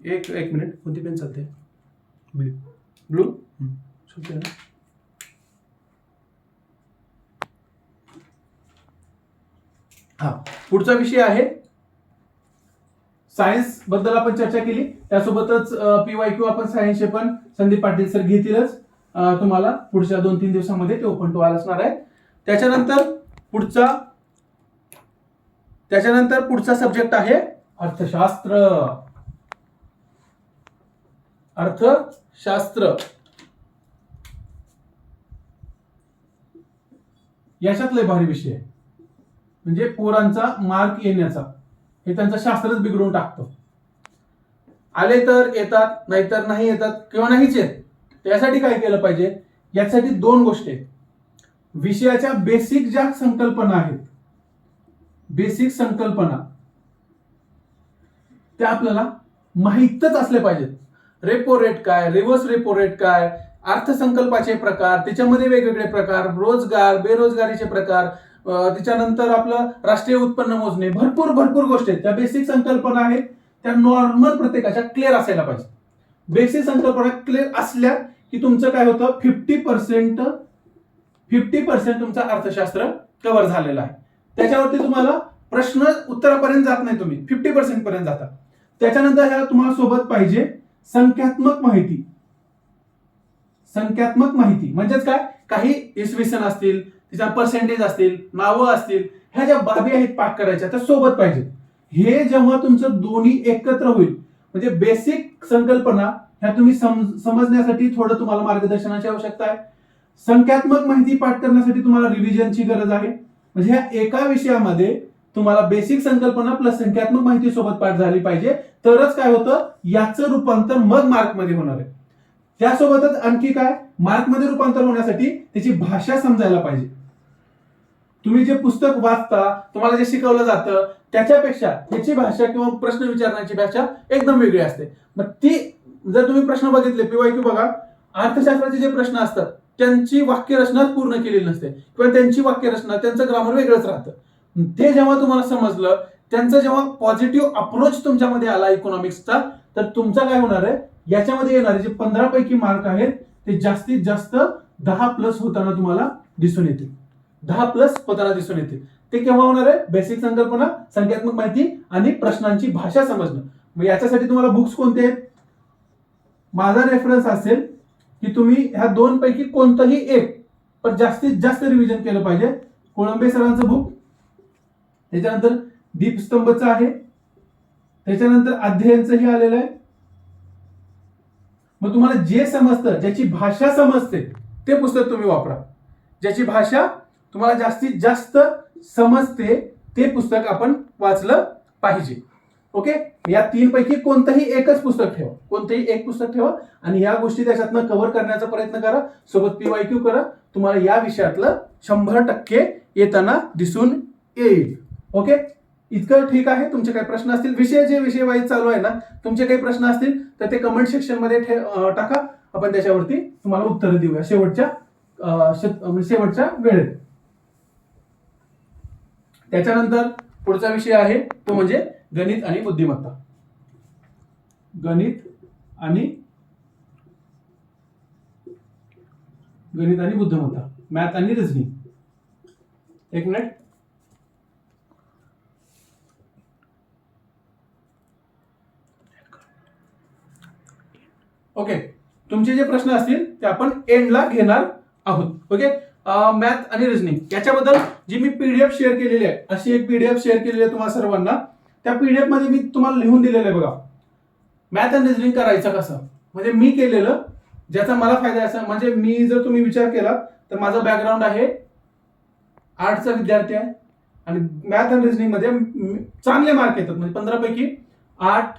एक मिनिट, कोणती पेन चालते? ब्लू. हा, पुढचा विषय आहे सायन्स बद्दल आपण चर्चा केली, त्यासोबतच PYQ आपण सायन्सचे पण संदीप पाटील सर घेतीलच तुम्हाला पुढच्या 2-3 दिवसामध्ये, ते ओपन टू ऑल असणार आहे. त्याच्यानंतर पुढचा सब्जेक्ट आहे अर्थशास्त्र. अर्थशास्त्र याच्यातले भारी विषय आहे. म्हणजे पोरांचा मार्क येण्याचा हे त्यांचं शास्त्रच बिघडून टाकतं. आले तर येतात, नाहीतर नाही येतात किंवा नाहीच येत. त्यासाठी काय केलं पाहिजे, यासाठी दोन गोष्टी आहेत. विषयाच्या बेसिक ज्या संकल्पना आहेत, बेसिक संकल्पना त्या आपल्याला माहीतच असले पाहिजेत. रेपो रेट काय, रिव्हर्स रेपो रेट काय, अर्थसंकल्पाचे प्रकार, त्याच्यामध्ये वेगवेगळे प्रकार, रोजगार बेरोजगारीचे प्रकार, त्याच्यानंतर आपलं राष्ट्रीय उत्पन्न मोजणे, भरपूर भरपूर गोष्टी आहेत. त्या बेसिक संकल्पना आहेत त्या नॉर्मल प्रत्येकाच्या क्लिअर असायला पाहिजे. बेसिक संकल्पना क्लिअर असल्या की तुमचं काय होतं, 50% तुमचं अर्थशास्त्र कव्हर झालेलं आहे. त्याच्यावरती तुम्हाला प्रश्न उत्तरापर्यंत जात नाही, तुम्ही 50% पर्यंत जाता. त्याच्यानंतर ह्या तुम्हाला सोबत पाहिजे संख्यात्मक माहिती. संख्यात्मक माहिती म्हणजेच काय, काही इसवी सन असतील, तिचा पर्सेंटेज असतील, नावं असतील, ह्या ज्या बाबी आहेत पाठ करायच्या त्या सोबत पाहिजेत. हे जेव्हा तुमचं दोन्ही एकत्र होईल, म्हणजे बेसिक संकल्पना ह्या तुम्ही समजण्यासाठी थोडं तुम्हाला मार्गदर्शनाची आवश्यकता आहे. संख्यात्मक माहिती पाठ करण्यासाठी तुम्हाला रिव्हिजनची गरज आहे. म्हणजे ह्या एका विषयामध्ये तुम्हाला बेसिक संकल्पना प्लस संख्यात्मक माहिती सोबत पाठ झाली पाहिजे, तरच काय होतं, याचं रूपांतर मग मार्कमध्ये होणार आहे. त्यासोबतच आणखी काय, मार्कमध्ये रूपांतर होण्यासाठी त्याची भाषा समजायला पाहिजे. तुम्ही जे पुस्तक वाचता, तुम्हाला जे शिकवलं जातं त्याच्यापेक्षा याची भाषा किंवा प्रश्न विचारण्याची भाषा एकदम वेगळी असते. मग ती जर तुम्ही प्रश्न बघितले, पीवायक्यू बघा, अर्थशास्त्राचे जे प्रश्न असतात त्यांची वाक्यरचनाच पूर्ण केलेली नसते किंवा त्यांची वाक्यरचना, त्यांचं ग्रामर वेगळंच राहतं. ते जेव्हा तुम्हाला समजलं, त्यांचं जेव्हा पॉझिटिव्ह अप्रोच तुमच्यामध्ये आला इकॉनॉमिक्सचा, तर तुमचा काय होणार आहे, याच्यामध्ये येणारे जे 15 पैकी मार्क आहेत ते जास्तीत जास्त 10+ होताना तुम्हाला दिसून येतील. 10+ होताना दिसून येतील. ते केव्हा होणार आहे, बेसिक संकल्पना, संख्यात्मक माहिती आणि प्रश्नांची भाषा समजणं. मग याच्यासाठी तुम्हाला बुक्स कोणते आहेत, माझा रेफरन्स असेल की तुम्ही ह्या दोन पैकी कोणतंही एक पण जास्तीत जास्त रिव्हिजन केलं पाहिजे. कोळंबे सरांचं बुक, त्याच्यानंतर दीपस्तंभचं आहे, त्याच्यानंतर अध्ययनचंही आलेलं आहे. मग तुम्हाला जे समजतं, ज्याची भाषा समजते ते पुस्तक तुम्ही वापरा. ज्याची भाषा तुम्हाला जास्तीत जास्त समजते ते पुस्तक आपण वाचलं पाहिजे. ओके, या 3 पैकी कोणतंही एकच पुस्तक ठेवा, कोणतंही एक पुस्तक ठेवा आणि या गोष्टी त्याच्यातनं कव्हर करण्याचा प्रयत्न करा. सोबत पीवायक्यू करा. तुम्हाला या विषयातलं 100% येताना दिसून येईल. ओके, इतकं ठीक आहे. तुमचे काही प्रश्न असतील, विषय वाईज चालू आहे ना, तुमचे काही प्रश्न असतील तर ते कमेंट सेक्शन मध्ये टाका. आपण त्याच्यावरती तुम्हाला उत्तर देऊया शेवटच्या वेळेत. त्याच्यानंतर पुढचा विषय आहे तो म्हणजे गणित आणि बुद्धिमत्ता. गणित आणि बुद्धिमत्ता, मॅथ आणि रिझनिंग. एक मिनिट. ओके, तुमचे जे प्रश्न असतील ते आपण एंडला घेणार आहोत. ओके, मॅथ आणि रिझनिंग याच्याबद्दल जी मी पीडीएफ शेअर केलेली आहे, अशी एक पीडीएफ शेअर केलेली आहे तुम्हाला सर्वांना. त्या पीडीएफ मध्ये मी तुम्हाला लिहून दिलेलं आहे बघा, मॅथ आणि रिझनिंग करायचं कसं. म्हणजे मी केलेलं ज्याचा मला फायदा आहे. म्हणजे मी जर तुम्ही विचार केला तर माझं बॅकग्राऊंड आहे आर्टचा विद्यार्थी आहे आणि मॅथ आणि रिझनिंग मध्ये चांगले मार्क येतात. म्हणजे 15 पैकी 8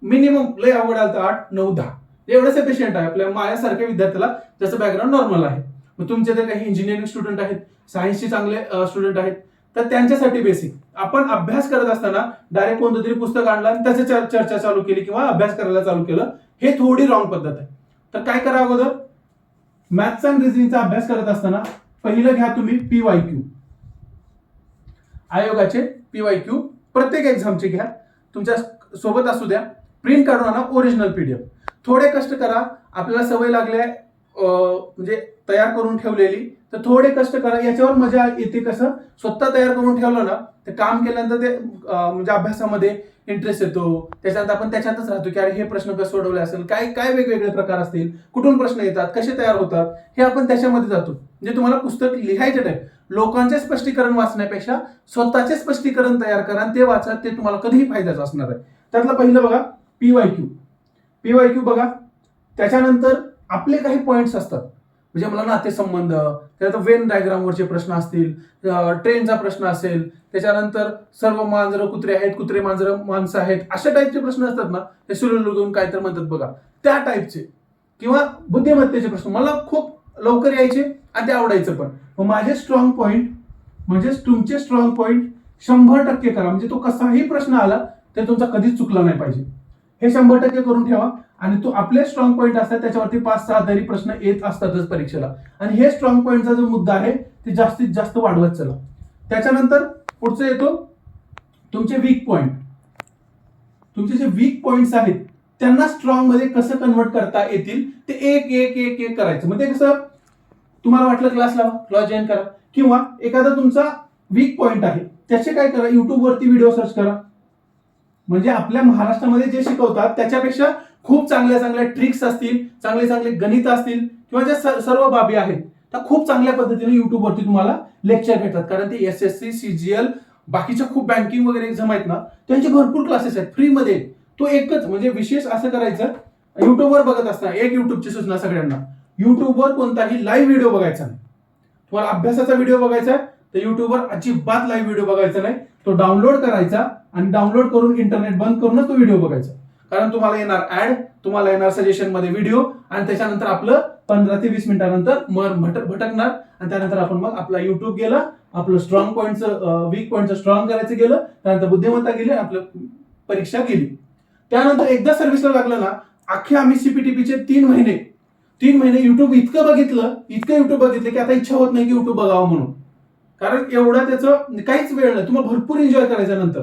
मिनिमम, लय अवघड आलं तर 8, 9, 10 एवढं सफिशियंट आहे आपल्या माझ्यासारख्या विद्यार्थ्याला ज्याचं बॅकग्राऊंड नॉर्मल आहे. मग तुमचे तर काही इंजिनिअरिंग स्टुडंट आहेत, सायन्सचे चांगले स्टुडंट आहेत, तर त्यांच्यासाठी बेसिक आपण अभ्यास करत असताना डायरेक्ट कोणतं तरी पुस्तक आणलं आणि त्याची चर्चा चालू केली किंवा अभ्यास करायला चालू केलं, हे थोडी रॉंग पद्धत आहे. तर काय करा, अगोदर मॅथ्स अँड रिझनिंगचा अभ्यास करत असताना पहिलं घ्या तुम्ही पीवायक्यू. आयोगाचे पीवायक्यू प्रत्येक एक्झामचे घ्या, तुमच्या सोबत असू द्या. प्रिंट काढून आणा, ओरिजिनल पीडीएफ. थोडे कष्ट करा, आपल्याला सवय लागली आहे म्हणजे तयार करून ठेवलेली, तर थोडे कष्ट करा. याच्यावर मजा येते कसं, स्वतः तयार करून ठेवलं ना, ते काम केल्यानंतर ते म्हणजे अभ्यासामध्ये इंटरेस्ट येतो. त्याच्यानंतर आपण त्याच्यातच राहतो की अरे हे प्रश्न कसे सोडवले असेल, काय काय वेगवेगळे प्रकार असतील, कुठून प्रश्न येतात, कसे तयार होतात, हे आपण त्याच्यामध्ये जातो. म्हणजे तुम्हाला पुस्तक लिहायचे नाही, लोकांचे स्पष्टीकरण वाचण्यापेक्षा स्वतःचे स्पष्टीकरण तयार करा आणि ते वाचा. ते तुम्हाला कधीही फायद्याचं असणार आहे. त्यातलं पहिलं बघा पीवायक्यू. पीवायक्यू बघा, त्याच्यानंतर आपले काही पॉइंट्स असतात, म्हणजे मला नातेसंबंध, त्यानंतर वेन डायग्रामवरचे प्रश्न असतील, ट्रेनचा प्रश्न असेल, त्याच्यानंतर सर्व मांजरं कुत्रे आहेत, कुत्रे मांजरं माणसं आहेत, अशा टाईपचे प्रश्न असतात ना, ते सुलून काय तर म्हणतात बघा, त्या टाईपचे किंवा बुद्धिमत्तेचे प्रश्न मला खूप लवकर यायचे आणि ते आवडायचं पण. मग माझे स्ट्रॉंग पॉइंट म्हणजेच तुमचे स्ट्रॉंग पॉइंट 100% करा, म्हणजे तो कसाही प्रश्न आला तर तुमचा कधीच चुकला नाही पाहिजे, हे 100% करून ठेवा. आणि तो आपले स्ट्रॉंग पॉइंट असतात त्याच्यावरती 5-6 तरी प्रश्न येत असतातच परीक्षेला, आणि हे स्ट्रॉंग पॉइंटचा जो मुद्दा आहे ते जास्तीत जास्त वाढवत चला. त्याच्यानंतर पुढचं येतो तुमचे वीक पॉइंट. तुमचे जे वीक पॉइंट्स आहेत त्यांना स्ट्रॉंग मध्ये कसं कन्वर्ट करता येतील ते एक एक एक एक करायचं. म्हणजे कसं, तुम्हाला वाटलं क्लास लावा, क्लास जॉईन करा, किंवा एखादा तुमचा वीक पॉइंट आहे त्याचे काय करा, युट्यूब वरती व्हिडिओ सर्च करा. म्हणजे आपल्या महाराष्ट्रामध्ये जे शिकवतात त्याच्यापेक्षा खूप चांगल्या चांगल्या ट्रिक्स असतील, चांगले चांगले गणित असतील, किंवा ज्या सर्व बाबी आहेत त्या खूप चांगल्या पद्धतीने युट्यूब वरती तुम्हाला लेक्चर भेटतात. कारण ते SSC, CGL, बाकीच्या खूप बँकिंग वगैरे एक्झाम आहेत ना, त्यांचे भरपूर क्लासेस आहेत फ्रीमध्ये. तो एकच म्हणजे विशेष असं करायचं, युट्यूबवर बघत असताना एक युट्यूबची सूचना सगळ्यांना, युट्यूबवर कोणताही लाईव्ह व्हिडिओ बघायचा नाही. तुम्हाला अभ्यासाचा व्हिडिओ बघायचा आहे तर युट्यूबवर अजिबात लाईव्ह व्हिडिओ बघायचा नाही, तो डाउनलोड करायचा आणि डाउनलोड करून इंटरनेट बंद करूनच तो व्हिडिओ बघायचा. कारण तुम्हाला येणार ऍड, तुम्हाला येणार सजेशन मध्ये व्हिडिओ, आणि त्याच्यानंतर आपलं 15 ते 20 मिनिटानंतर भटकणार, आणि त्यानंतर आपण मग आपला युट्यूब गेला, आपलं स्ट्रॉंग पॉईंटचं वीक पॉईंटचं स्ट्रॉंग करायचं गेलं, त्यानंतर बुद्धिमत्ता गेली, आपलं परीक्षा गेली. त्यानंतर एकदा सर्व्हिसला लागलं ना, अख्खे आम्ही CPTPचे 3 महिने युट्यूब इतकं युट्यूब बघितलं की आता इच्छा होत नाही की युट्यूब बघावं म्हणून. कारण एवढं त्याचं काहीच वेळ नाही, तुम्हाला भरपूर एन्जॉय करायचं. नंतर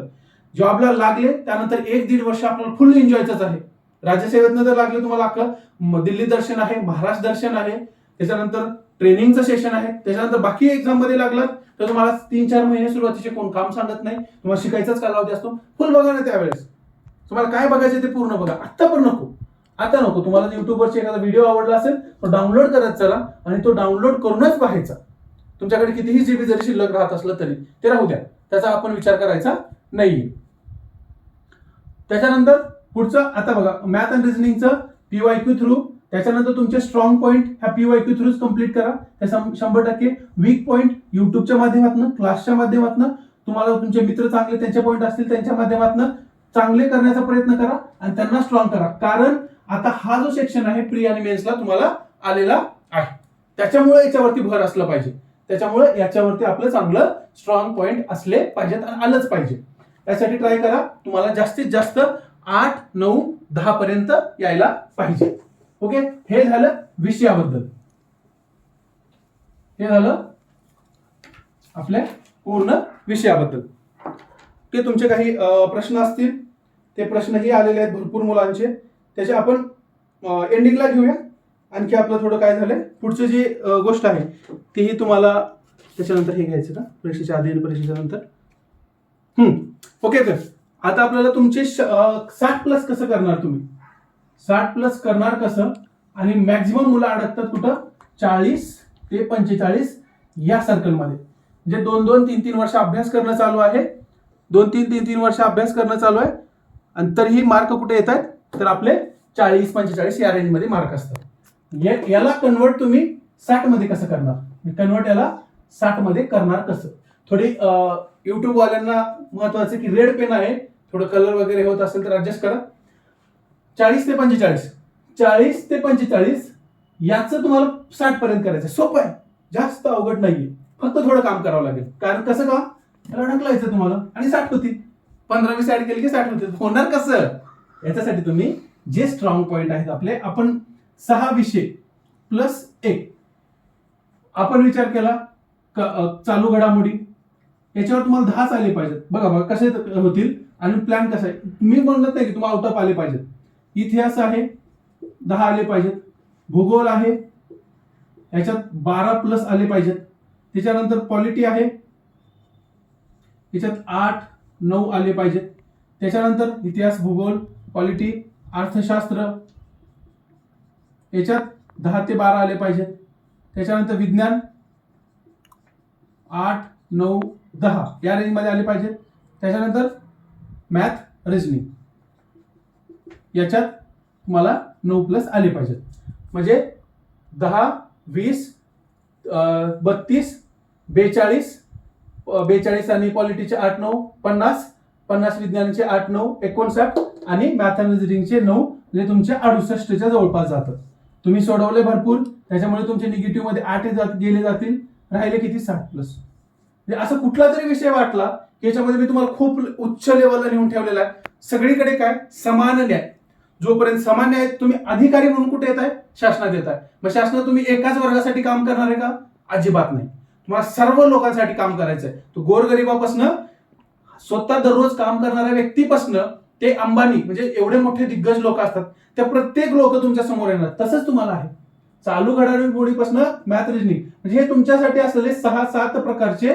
जॉबला लागले त्यानंतर 1-1.5 वर्ष आपल्याला फुल एन्जॉयच आहे. राज्यसेवेतनं जर लागले तुम्हाला अख्खं दिल्ली दर्शन आहे, महाराष्ट्र दर्शन आहे, त्याच्यानंतर ट्रेनिंगचं सेशन आहे, त्याच्यानंतर बाकी एक्झाम मध्ये लागलात तर तुम्हाला 3-4 महिने सुरुवातीचे कोण काम सांगत नाही, तुम्हाला शिकायचाच कालावधी असतो. फुल बघा ना त्यावेळेस, तुम्हाला काय बघायचं ते पूर्ण बघा. आता पण नको, आता नको. तुम्हाला युट्यूबवरची एखादा व्हिडिओ आवडला असेल तो डाउनलोड करत चला, आणि तो डाउनलोड करूनच पाहायचा. तुमच्याकडे कितीही जीबी जरी शिल्लक राहत असलं तरी ते राहू द्या, त्याचा आपण विचार करायचा नाहीये. त्याच्यानंतर पुढचं आता बघा, मॅथ अँड रिझनिंगचं PYQ थ्रू. त्याच्यानंतर तुमचे स्ट्रॉंग पॉईंट ह्या PYQ थ्रूच कम्प्लीट करा. त्या 100%. वीक पॉईंट युट्यूबच्या माध्यमातून, क्लासच्या माध्यमातून, तुम्हाला तुमचे मित्र चांगले त्यांचे पॉईंट असतील त्यांच्या माध्यमातून चांगले करण्याचा प्रयत्न करा आणि त्यांना स्ट्रॉंग करा. कारण आता हा जो सेक्शन आहे प्री आणि मेन्सला तुम्हाला आलेला आहे, त्याच्यामुळे याच्यावरती भर असलं पाहिजे. त्याच्यामुळे याच्यावरती आपलं चांगलं स्ट्रॉंग पॉईंट असले पाहिजेत आणि आलंच पाहिजे. त्यासाठी ट्राय करा. तुम्हाला जास्तीत जास्त 8, 9, 10 पर्यंत यायला पाहिजे. ओके, हे झालं विषयाबद्दल, हे झालं आपल्या पूर्ण विषयाबद्दल. ते तुमचे काही प्रश्न असतील ते प्रश्नही आलेले आहेत भरपूर मुलांचे, त्याचे आपण एंडिंगला घेऊया. आणखी आपलं थोडं काय झालंय, पुढची जी गोष्ट आहे तीही तुम्हाला त्याच्यानंतर हे घ्यायचं का, परीक्षेच्या आधी आणि परीक्षेच्या नंतर. ओके, तर आता आपल्याला तुमचे 60+ कसं करणार, तुम्ही 60+ करणार कसं, आणि मॅक्झिमम मुलं अडकतात कुठं, 40 ते 45 या सर्कलमध्ये. म्हणजे 2-2, 3-3 वर्ष अभ्यास करणं चालू आहे, 2-3 वर्ष अभ्यास करणं चालू आहे, आणि तरीही मार्क कुठे येत आहेत, तर आपले 40-45 या रेंजमध्ये मार्क असतात. याला कन्वर्ट तुम्ही 60 मध्ये कसं करणार, कन्वर्ट याला 60 मध्ये करणार कसं. थोडी युट्यूब वाल्यांना महत्वाचं की रेड पेन आहे, थोडं कलर वगैरे होत असेल तर ऍडजस्ट करा. 40 ते 45 याचं तुम्हाला 60 पर्यंत करायचं. सोपं आहे, जास्त अवघड नाहीये, फक्त थोडं काम करावं लागेल. कारण कसं का, त्याला ढकलायचं तुम्हाला आणि 60 होतील. 15-20 ऍड केली की 60 होतील. होणार कसं, याच्यासाठी तुम्ही जे स्ट्रॉंग पॉईंट आहेत आपले, आपण 6 विषय प्लस 1 आपण विचार केला, चालू घडामोडी याच्यावर तुम्हाला 10 आले पाहिजेत. बघा कसे होतील आणि प्लॅन कसा आहे. मी म्हणत नाही की तुम्हाला आउट ऑफ आले पाहिजेत. इतिहास आहे 10 आले पाहिजेत, भूगोल आहे याच्यात 12+ आले पाहिजेत, त्याच्यानंतर पॉलिटी आहे याच्यात 8-9 आले पाहिजेत, त्याच्यानंतर इतिहास, भूगोल, पॉलिटी, अर्थशास्त्र याच्यात 10 ते 12 आले पाहिजेत, त्याच्यानंतर विज्ञान 8, 9, 10 या रेंजमध्ये आले पाहिजेत, त्याच्यानंतर मॅथ, रिझनिंग याच्यात तुम्हाला 9+ आले पाहिजेत. म्हणजे 10, 20, 32, 42, 42 आणि पॉलिटीचे 8, 9, 50, 50 विज्ञानाचे 8, 9, 59 आणि मॅथ आणि रिझनिंगचे 9, म्हणजे तुमचे 68च्या जवळपास जातात. तुम्ही सोडवले भरपूर, त्याच्यामुळे तुमचे निगेटिव्ह मध्ये 8 गेले जातील, राहिले किती 60+. म्हणजे असं कुठला तरी विषय वाटला की याच्यामध्ये मी तुम्हाला खूप उच्च लेवलला नेऊन ठेवलेला आहे. सगळीकडे काय समान न्याय, जोपर्यंत समान न्याय तुम्ही अधिकारी म्हणून कुठे येत आहे, शासनात येत आहे. मग शासनात तुम्ही एकाच वर्गासाठी काम करणार आहे का? अजिबात नाही. तुम्हाला सर्व लोकांसाठी काम करायचं आहे. तो गोरगरिबापासून स्वतः दररोज काम करणाऱ्या व्यक्तीपासून ते अंबानी म्हणजे एवढे मोठे दिग्गज लोक असतात, त्या प्रत्येक लोक तुमच्या समोर येणार. तसंच तुम्हाला आहे. चालू घडामोडीपासून मॅथ रिजनिंग म्हणजे हे तुमच्यासाठी असलेले 6-7 प्रकारचे,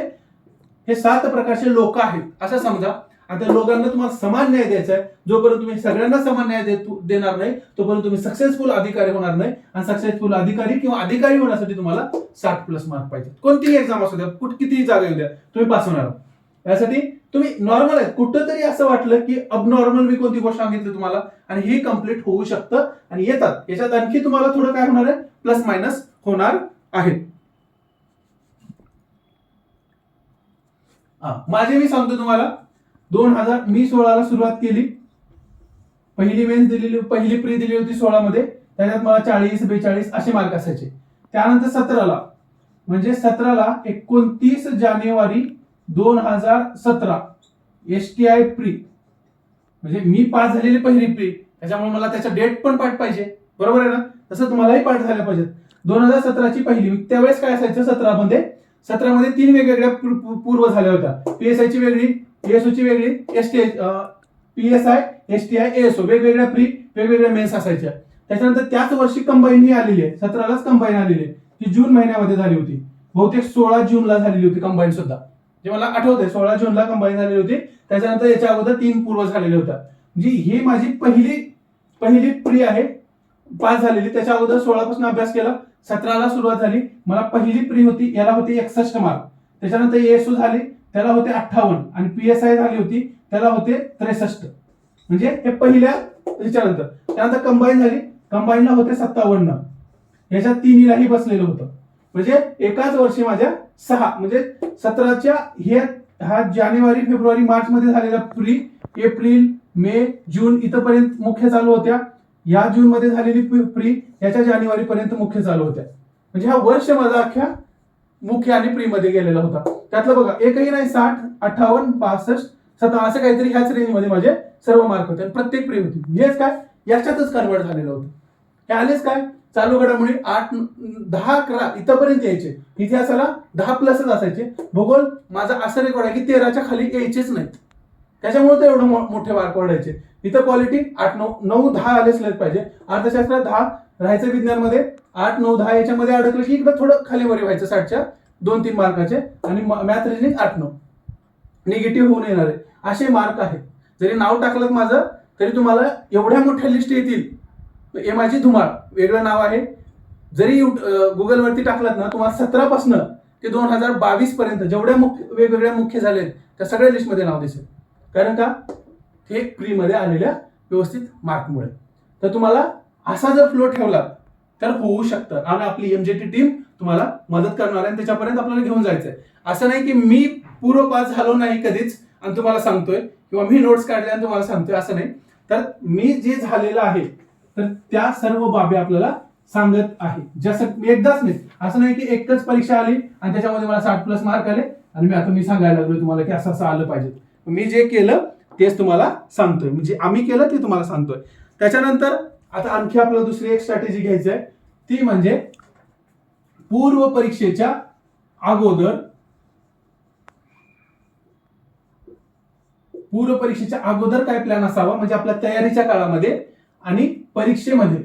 हे 7 प्रकारचे लोक आहेत असं समजा. आता लोकांना तुम्हाला समान न्याय द्यायचा आहे. जोपर्यंत तुम्ही सगळ्यांना समान न्याय देणार नाही, तोपर्यंत तुम्ही सक्सेसफुल अधिकारी होणार नाही. आणि सक्सेसफुल अधिकारी किंवा अधिकारी होण्यासाठी तुम्हाला 60+ मार्क पाहिजे. कोणतीही एक्झाम असू द्या, कितीही जागा येऊ द्या, तुम्ही पास होणार. यासाठी तुम्ही नॉर्मल आहेत. कुठंतरी असं वाटलं की अबनॉर्मल मी कोणती गोष्ट सांगितली तुम्हाला आणि ही कम्प्लीट होऊ शकतं आणि येतात, याच्यात आणखी तुम्हाला थोडं काय होणार आहे, प्लस मायनस होणार आहे. माझे मी सांगतो तुम्हाला, 2016ला सुरुवात केली. पहिली मेन्स दिलेली, पहिली प्री दिली होती 16 मध्ये. त्याच्यात मला 40, 42 असे मार्क असायचे. त्यानंतर 17ला म्हणजे 29 जानेवारी 2017 STI प्री, म्हणजे मी पास झालेली पहिली प्री, त्याच्यामुळे मला त्याचा डेट पण पाठ पाहिजे, बरोबर आहे ना? तसं तुम्हालाही पाठ झाल्या पाहिजेत. 2017ची पहिली, त्यावेळेस काय असायचं, 17मध्ये 3 वेगवेगळ्या पूर्व झाल्या होत्या. PSI ची वेगळी, ASO ची वेगळी, PSI, STI, ASO वेगवेगळ्या प्री, वेगवेगळ्या मेन्स असायच्या. त्याच्यानंतर त्याच वर्षी कंबाईन ही आलेली आहे, 17लाच कंबाईन आलेली आहे. ती जून महिन्यामध्ये झाली होती. बहुतेक 16 जूनला झालेली होती कंबाईन सुद्धा, जे मला आठवतंय. 16 जूनला कंबाईन झालेली होती. त्याच्यानंतर याच्या अगोदर 3 पूर्व झालेल्या होत्या. म्हणजे ही माझी पहिली प्री आहे पास झालेली. त्याच्या अगोदर 16 पासून अभ्यास केला, 17ला सुरुवात झाली. मला पहिली प्री होती, याला होते 61 मार्क. त्याच्यानंतर ASO झाली, त्याला होते 58 आणि PSI झाली होती, त्याला होते 63. म्हणजे हे पहिल्या याच्यानंतर. त्यानंतर कंबाईन झाली, कंबाईनला होते 57. याच्यात तिन्हीलाही बसलेलं होतं. म्हणजे एकाच वर्षी माझ्या 6, म्हणजे 17च्या हा जानेवारी, फेब्रुवारी, मार्च मध्ये झालेल्या प्री, एप्रिल, मे, जून इथपर्यंत मुख्य चालू होत्या. या जून मध्ये झालेली प्री याच्या जानेवारी पर्यंत मुख्य चालू होत्या. म्हणजे हा वर्ष माझा अख्ख्या मुख्य आणि प्री मध्ये गेलेला होता. त्यातलं बघा एकही नाही, 60, 58, 65, 70 असं काहीतरी ह्याच रेंज मध्ये माझे सर्व मार्क होते. प्रत्येक प्री होती. हेच काय याच्यातच कन्वर्ट झालेलं होतं. हे आलेच काय चालू घडामोडी 8, 10, 11 इथपर्यंत यायचे. इतिहासाला 10+ असायचे. भूगोल माझा असं रेकॉर्ड आहे की 13च्या खाली यायचेच नाहीत. त्याच्यामुळे तर एवढं मोठे मार्क वाढायचे. इथं पॉलिटी 8, 9, 10 आलेच पाहिजे. अर्थशास्त्रात 10 राहायचं. विज्ञानमध्ये 8, 9, 10 याच्यामध्ये अडकलं की इकडं थोडं खाली वर व्हायचं 60च्या 2-3 मार्काचे. आणि मॅथ रिजनिंग 8, 9 निगेटिव्ह होऊन येणार आहे. असे मार्क आहेत. जरी नाव टाकलं माझं तरी तुम्हाला एवढ्या मोठ्या लिस्ट येतील. हे माझी धुमाळ वेगळं नाव आहे. जरी गुगलवरती टाकलात ना, तुम्हाला 17 पासून ते 2022 पर्यंत जेवढ्या वेगवेगळ्या मुख्य झाले त्या सगळ्या लिस्टमध्ये नाव दिसेल. कारण का हे प्री मध्ये आलेल्या व्यवस्थित मार्कमुळे. तर तुम्हाला असा जर फ्लो ठेवला तर होऊ शकतं. आणि आपली MJT टीम तुम्हाला मदत करणार आहे आणि त्याच्यापर्यंत आपल्याला घेऊन जायचंय. असं नाही की मी पूर्व पास झालो नाही कधीच आणि तुम्हाला सांगतोय, किंवा मी नोट्स काढल्या आणि तुम्हाला सांगतोय, असं नाही. तर मी जे झालेलं आहे तर त्या सर्व बाबी आपल्याला सांगत आहे. जसं एकदाच नाही, असं नाही की एकच परीक्षा आली आणि त्याच्यामध्ये मला 60+ मार्क आले आणि मी सांगायला लागलो तुम्हाला की असं आलं पाहिजे. मी जे केलं तेच तुम्हाला सांगतोय, म्हणजे आम्ही केलं ते तुम्हाला सांगतोय. त्याच्यानंतर आता आणखी आपल्याला दुसरी एक स्ट्रॅटेजी घ्यायची आहे, ती म्हणजे पूर्व परीक्षेच्या अगोदर काय प्लॅन असावा, म्हणजे आपल्या तयारीच्या काळामध्ये आणि परीक्षेमध्ये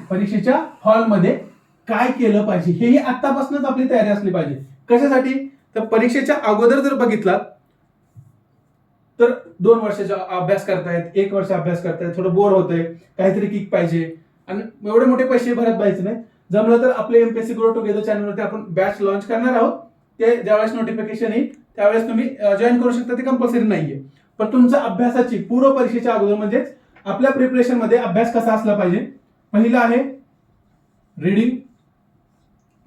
परीक्षेच्या हॉलमध्ये काय केलं पाहिजे, हेही आतापासूनच आपली तयारी असली पाहिजे. कशासाठी? तर परीक्षेच्या अगोदर जर बघितला तर 2 वर्षाचा अभ्यास करतायत, 1 वर्ष अभ्यास करतायत, थोडं बोर होतंय, काहीतरी किक पाहिजे आणि एवढे मोठे पैसे भरत पाहिजे नाही. जमलं तर आपले MPSC ग्रो टुगेदर चॅनलवरती आपण बॅच लॉन्च करणार आहोत. ते ज्यावेळेस नोटिफिकेशन येईल त्यावेळेस तुम्ही जॉईन करू शकता. ते कंपल्सरी नाहीये. पण तुमच्या अभ्यासाची पूर्व परीक्षेच्या अगोदर म्हणजेच आपल्या प्रिपरेशन मध्ये अभ्यास कसा असला पाहिजे. पहिलं आहे रीडिंग,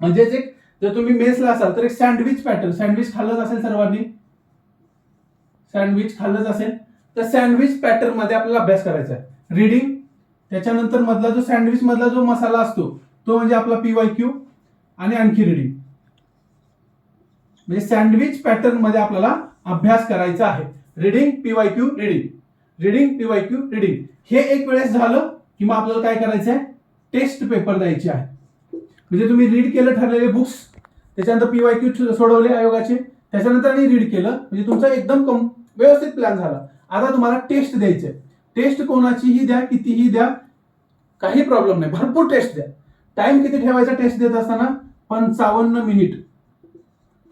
म्हणजेच एक जर तुम्ही मेसला असाल तर एक सँडविच पॅटर्न, सँडविच खाल्लंच असेल सर्वांनी, सँडविच खाल्लंच असेल तर सँडविच पॅटर्न मध्ये आपल्याला अभ्यास करायचा आहे. रीडिंग, त्याच्यानंतर मधला जो सँडविच मधला जो मसाला असतो तो म्हणजे आपला PYQ आणि आणखी रीडिंग. म्हणजे सँडविच पॅटर्न मध्ये आपल्याला अभ्यास करायचा आहे. Reading PYQ reading, reading PYQ reading. हे एक वेळेस झालं की मग आपल्याला काय करायचं आहे, टेस्ट पेपर द्यायचे आहे. म्हणजे तुम्ही रीड केलं ठरलेले बुक्स, त्याच्यानंतर PYQ सोडवले आयोगाचे, त्याच्यानंतर आणि रीड केलं, म्हणजे तुमचा एकदम व्यवस्थित प्लॅन झाला. आता तुम्हाला टेस्ट द्यायचे. टेस्ट कोणाचीही द्या, कितीही द्या, काही प्रॉब्लेम नाही, भरपूर टेस्ट द्या. टाइम किती ठेवायचा टेस्ट देत असताना? 55 मिनिट.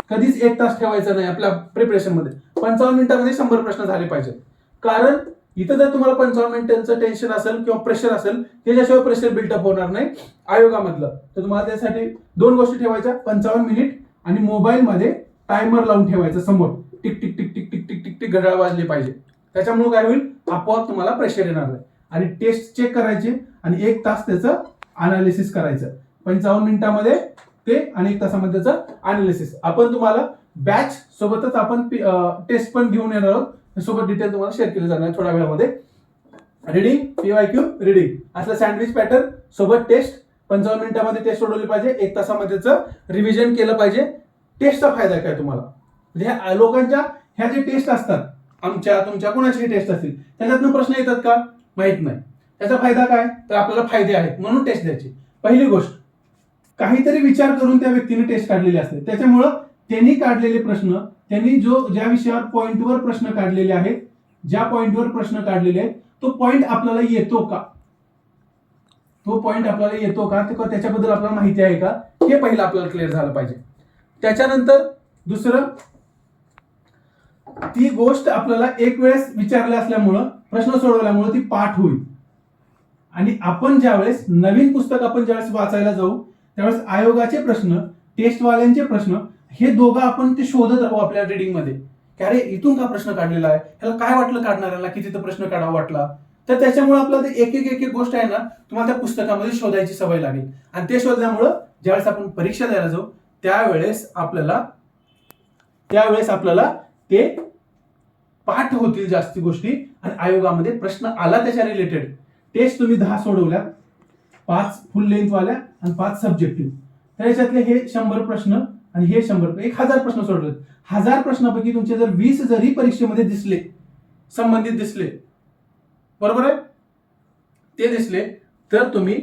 कधीच 1 तास ठेवायचा नाही आपल्या प्रिपरेशन मध्ये. 55 मिनिटांमध्ये 100 प्रश्न झाले पाहिजेत. कारण इथं जर तुम्हाला 55 मिनिटांचं टेन्शन असेल किंवा प्रेशर असेल, त्याच्याशिवाय प्रेशर बिल्टअप होणार नाही आयोगामधलं. तर तुम्हाला त्यासाठी 2 गोष्टी ठेवायच्या, 55 मिनिट आणि मोबाईल मध्ये टायमर लावून ठेवायचं समोर. Tick tick tick tick tick tick tick tick घड्याळ वाजले पाहिजे. त्याच्यामुळे काय होईल, आपोआप तुम्हाला प्रेशर येणार नाही. आणि टेस्ट चेक करायचे आणि 1 तास त्याचं अनालिसिस करायचं. 55 मिनिटांमध्ये ते आणि 1 तासामध्ये त्याचं अनालिसिस. आपण तुम्हाला बॅच सोबतच आपण टेस्ट पण घेऊन येणार आहोत, सोबत डिटेल तुम्हाला शेअर केले जाणार थोड्या वेळामध्ये. रीडिंग PYQ रीडिंग असलं सँडविच पॅटर्न सोबत टेस्ट. 55 मिनिटांमध्ये टेस्ट सोडवली पाहिजे, 1 तासामध्ये त्याचं रिव्हिजन केलं पाहिजे. टेस्टचा फायदा काय तुम्हाला, म्हणजे लोकांच्या ह्या जे टेस्ट असतात, आमच्या तुमच्या कोणाची टेस्ट असतील, त्याच्यातनं प्रश्न येतात का, माहित नाही. त्याचा फायदा काय, तर आपल्याला फायदे आहेत म्हणून टेस्ट द्यायची. पहिली गोष्ट, काहीतरी विचार करून त्या व्यक्तीने टेस्ट काढलेली असते, त्याच्यामुळं त्यांनी काढलेले प्रश्न, त्यांनी ज्या विषयावर पॉइंटवर प्रश्न काढलेले आहेत, ज्या पॉइंटवर प्रश्न काढलेले आहेत, तो पॉइंट आपल्याला येतो का, तो पॉइंट आपल्याला येतो का, त्याच्याबद्दल आपल्याला माहिती आहे का, हे पहिलं आपल्याला क्लिअर झालं पाहिजे. त्याच्यानंतर दुसरं, ती गोष्ट आपल्याला एक वेळेस विचारली असल्यामुळं, प्रश्न सोडवल्यामुळे ती पाठ होईल. आणि आपण ज्यावेळेस नवीन पुस्तक आपण ज्यावेळेस वाचायला जाऊ, त्यावेळेस आयोगाचे प्रश्न, टेस्टवाल्यांचे प्रश्न, हे दोघं आपण ते शोधत राहू आपल्या रीडिंग मध्ये, की अरे इथून का प्रश्न काढलेला आहे, ह्याला काय वाटलं काढणाऱ्याला, की तिथं प्रश्न काढावा वाटला. तर त्याच्यामुळे आपल्याला ते एक एक गोष्ट आहे ना, तुम्हाला त्या पुस्तकामध्ये शोधायची सवय लागेल. आणि ते शोधल्यामुळं ज्यावेळेस आपण परीक्षा द्यायला जाऊ, त्यावेळेस आपल्याला ते पाठ होतील जास्त गोष्टी. आणि आयोगामध्ये प्रश्न आला त्याच्या रिलेटेड, टेस्ट तुम्ही 10 सोडवल्या, 5 फुल लेंथ वाल्या आणि 5 सब्जेक्टिव्ह, त्याच्यातले हे 100 प्रश्न आणि हे 100, 1000 प्रश्न सोडले. 1000 प्रश्नापैकी तुमचे जर 20 जरी परीक्षेमध्ये दिसले, संबंधित दिसले, बरोबर आहे, ते दिसले, तर तुम्ही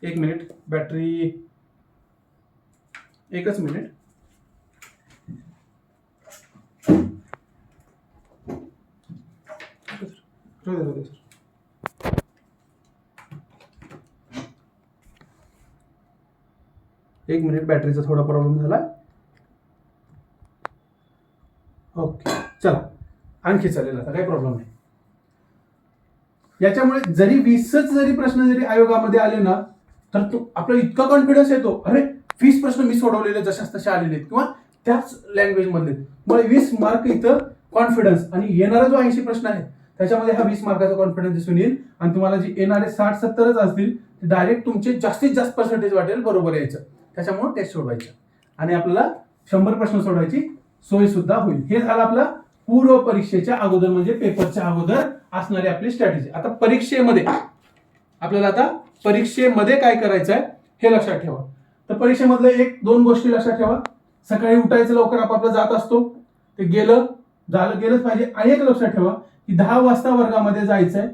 1 मिनिट, बॅटरी 1च मिनिट. एक मिनिट, बॅटरीचा थोडा प्रॉब्लेम झाला. ओके, चला आणखी चालेल, आता काही प्रॉब्लेम नाही. याच्यामुळे जरी 20च जरी प्रश्न जरी आयोगामध्ये आले ना, तर तो आपला इतका कॉन्फिडन्स येतो, अरे 20 प्रश्न मी सोडवलेले जशाच तसे आलेले आहेत किंवा त्याच लँग्वेज मधले, मग 20 मार्क इथं कॉन्फिडन्स. आणि येणारा जो 80 प्रश्न आहे त्याच्यामध्ये हा 20 मार्काचा कॉन्फिडन्स दिसून येईल. आणि तुम्हाला जे येणारे 60-70च असतील, डायरेक्ट तुमचे जास्तीत जास्त पर्सेंटेज वाटेल बरोबर यायचं. त्याच्यामुळे टेस्ट सोडवायचं आणि आपल्याला 100 प्रश्न सोडवायची सोय सुद्धा होईल. हे झालं आपला पूर्व परीक्षेच्या अगोदर, म्हणजे पेपरच्या अगोदर असणारी आपली स्ट्रॅटेजी. आता परीक्षेमध्ये काय करायचं आहे हे लक्षात ठेवा. तर परीक्षेमधले 1-2 गोष्टी लक्षात ठेवा. सकाळी उठायचं लवकर, आपापला जात असतो, ते गेलंच पाहिजे. आणि एक लक्षात ठेवा की 10 वाजता वर्गामध्ये जायचंय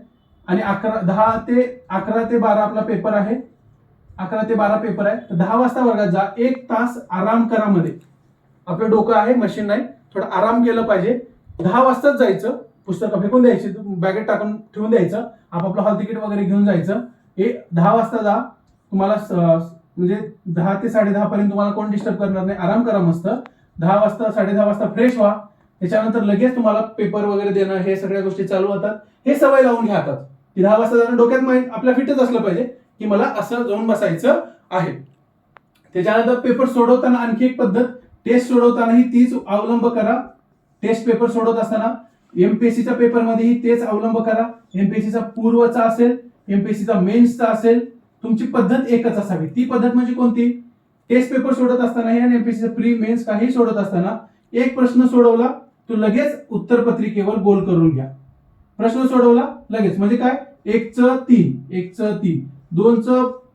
आणि 10 ते 11 ते 12 आपला पेपर आहे. 11 ते 12 पेपर आहे, तर 10 वाजता वर्गात जा. 1 तास आराम करा. मध्ये आपलं डोकं आहे, मशीन नाही, थोडा आराम केलं पाहिजे. 10 वाजताच जायचं, पुस्तकं फेकून द्यायची, बॅगेत टाकून ठेवून द्यायचं, आपापलं हॉल तिकीट वगैरे घेऊन जायचं. 10 वाजता जा. तुम्हाला म्हणजे 10 ते 10:30 पर्यंत तुम्हाला कोण डिस्टर्ब करणार नाही, आराम करा मस्त. 10 वाजता 10:30 वाजता फ्रेश व्हा. त्याच्यानंतर लगेच तुम्हाला पेपर वगैरे देणं, हे सगळ्या गोष्टी चालू होतात. हे सवय लावून घ्या आता, की 10 वाजता जाणं, डोक्यात माइंड आपल्या फिटच असलं पाहिजे की मला असं जाऊन बसायचं आहे. त्याच्यानंतर पेपर सोडवताना आणखी एक पद्धत, टेस्ट सोडवतानाही तीच अवलंब करा. टेस्ट पेपर सोडवत असताना एमपीएससीच्या पेपरमध्येही तेच अवलंब करा. एमपीएससीचा पूर्वचा असेल, एमपीएससीचा मेन्सचा असेल, तुमची पद्धत एकच असावी. ती पद्धत म्हणजे कोणती? टेस्ट पेपर सोडत असतानाही आणि एमपीएससीचा प्री मेन्स काही सोडत असताना एक प्रश्न सोडवला तो लगेच उत्तरपत्रिकेवर गोल करून घ्या. प्रश्न सोडवला लगेच म्हणजे काय? 1च 3, 1च 3, 2च